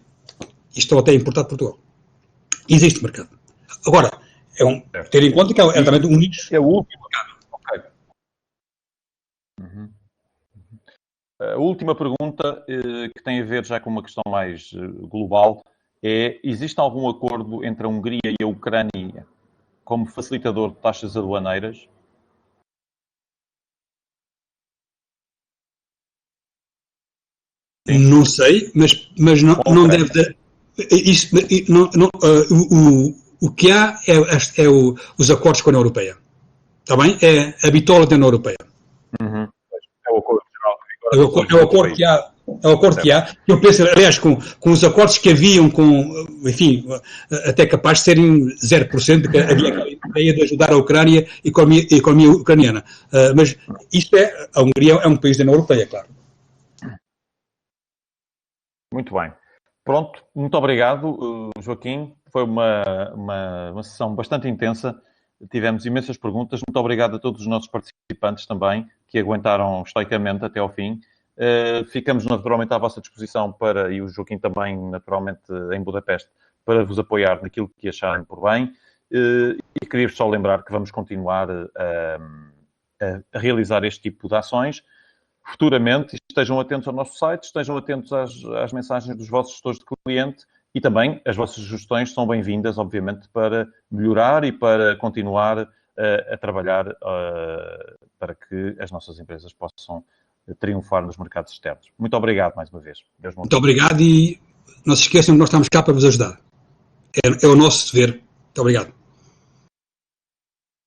estão até a importar de Portugal. Existe mercado. Agora, ter em conta que é também um nicho. É o último mercado. Ok. A última pergunta, que tem a ver já com uma questão mais global, é: existe algum acordo entre a Hungria e a Ucrânia como facilitador de taxas aduaneiras? Não sei, mas não deve ter. O que há é os acordos com a União Europeia. Está bem? É a bitola da União Europeia. Uhum. É o acordo geral. É o acordo que há. É o acordo que há. Eu penso, aliás, com os acordos que haviam, enfim, até capaz de serem 0%, que havia aquela ideia de ajudar a Ucrânia e a economia ucraniana. Mas isto a Hungria é um país da União Europeia, claro. Muito bem. Pronto, muito obrigado, Joaquim. Foi uma sessão bastante intensa. Tivemos imensas perguntas. Muito obrigado a todos os nossos participantes também, que aguentaram estoicamente até ao fim. Ficamos naturalmente à vossa disposição e o Joaquim também, naturalmente, em Budapeste, para vos apoiar naquilo que acharem por bem. E queria-vos só lembrar que vamos continuar a realizar este tipo de ações futuramente. Estejam atentos ao nosso site, estejam atentos às mensagens dos vossos gestores de cliente e também as vossas sugestões são bem-vindas, obviamente, para melhorar e para continuar a trabalhar para que as nossas empresas possam triunfar nos mercados externos. Muito obrigado mais uma vez. Muito obrigado e não se esqueçam que nós estamos cá para vos ajudar. É o nosso dever. Muito obrigado.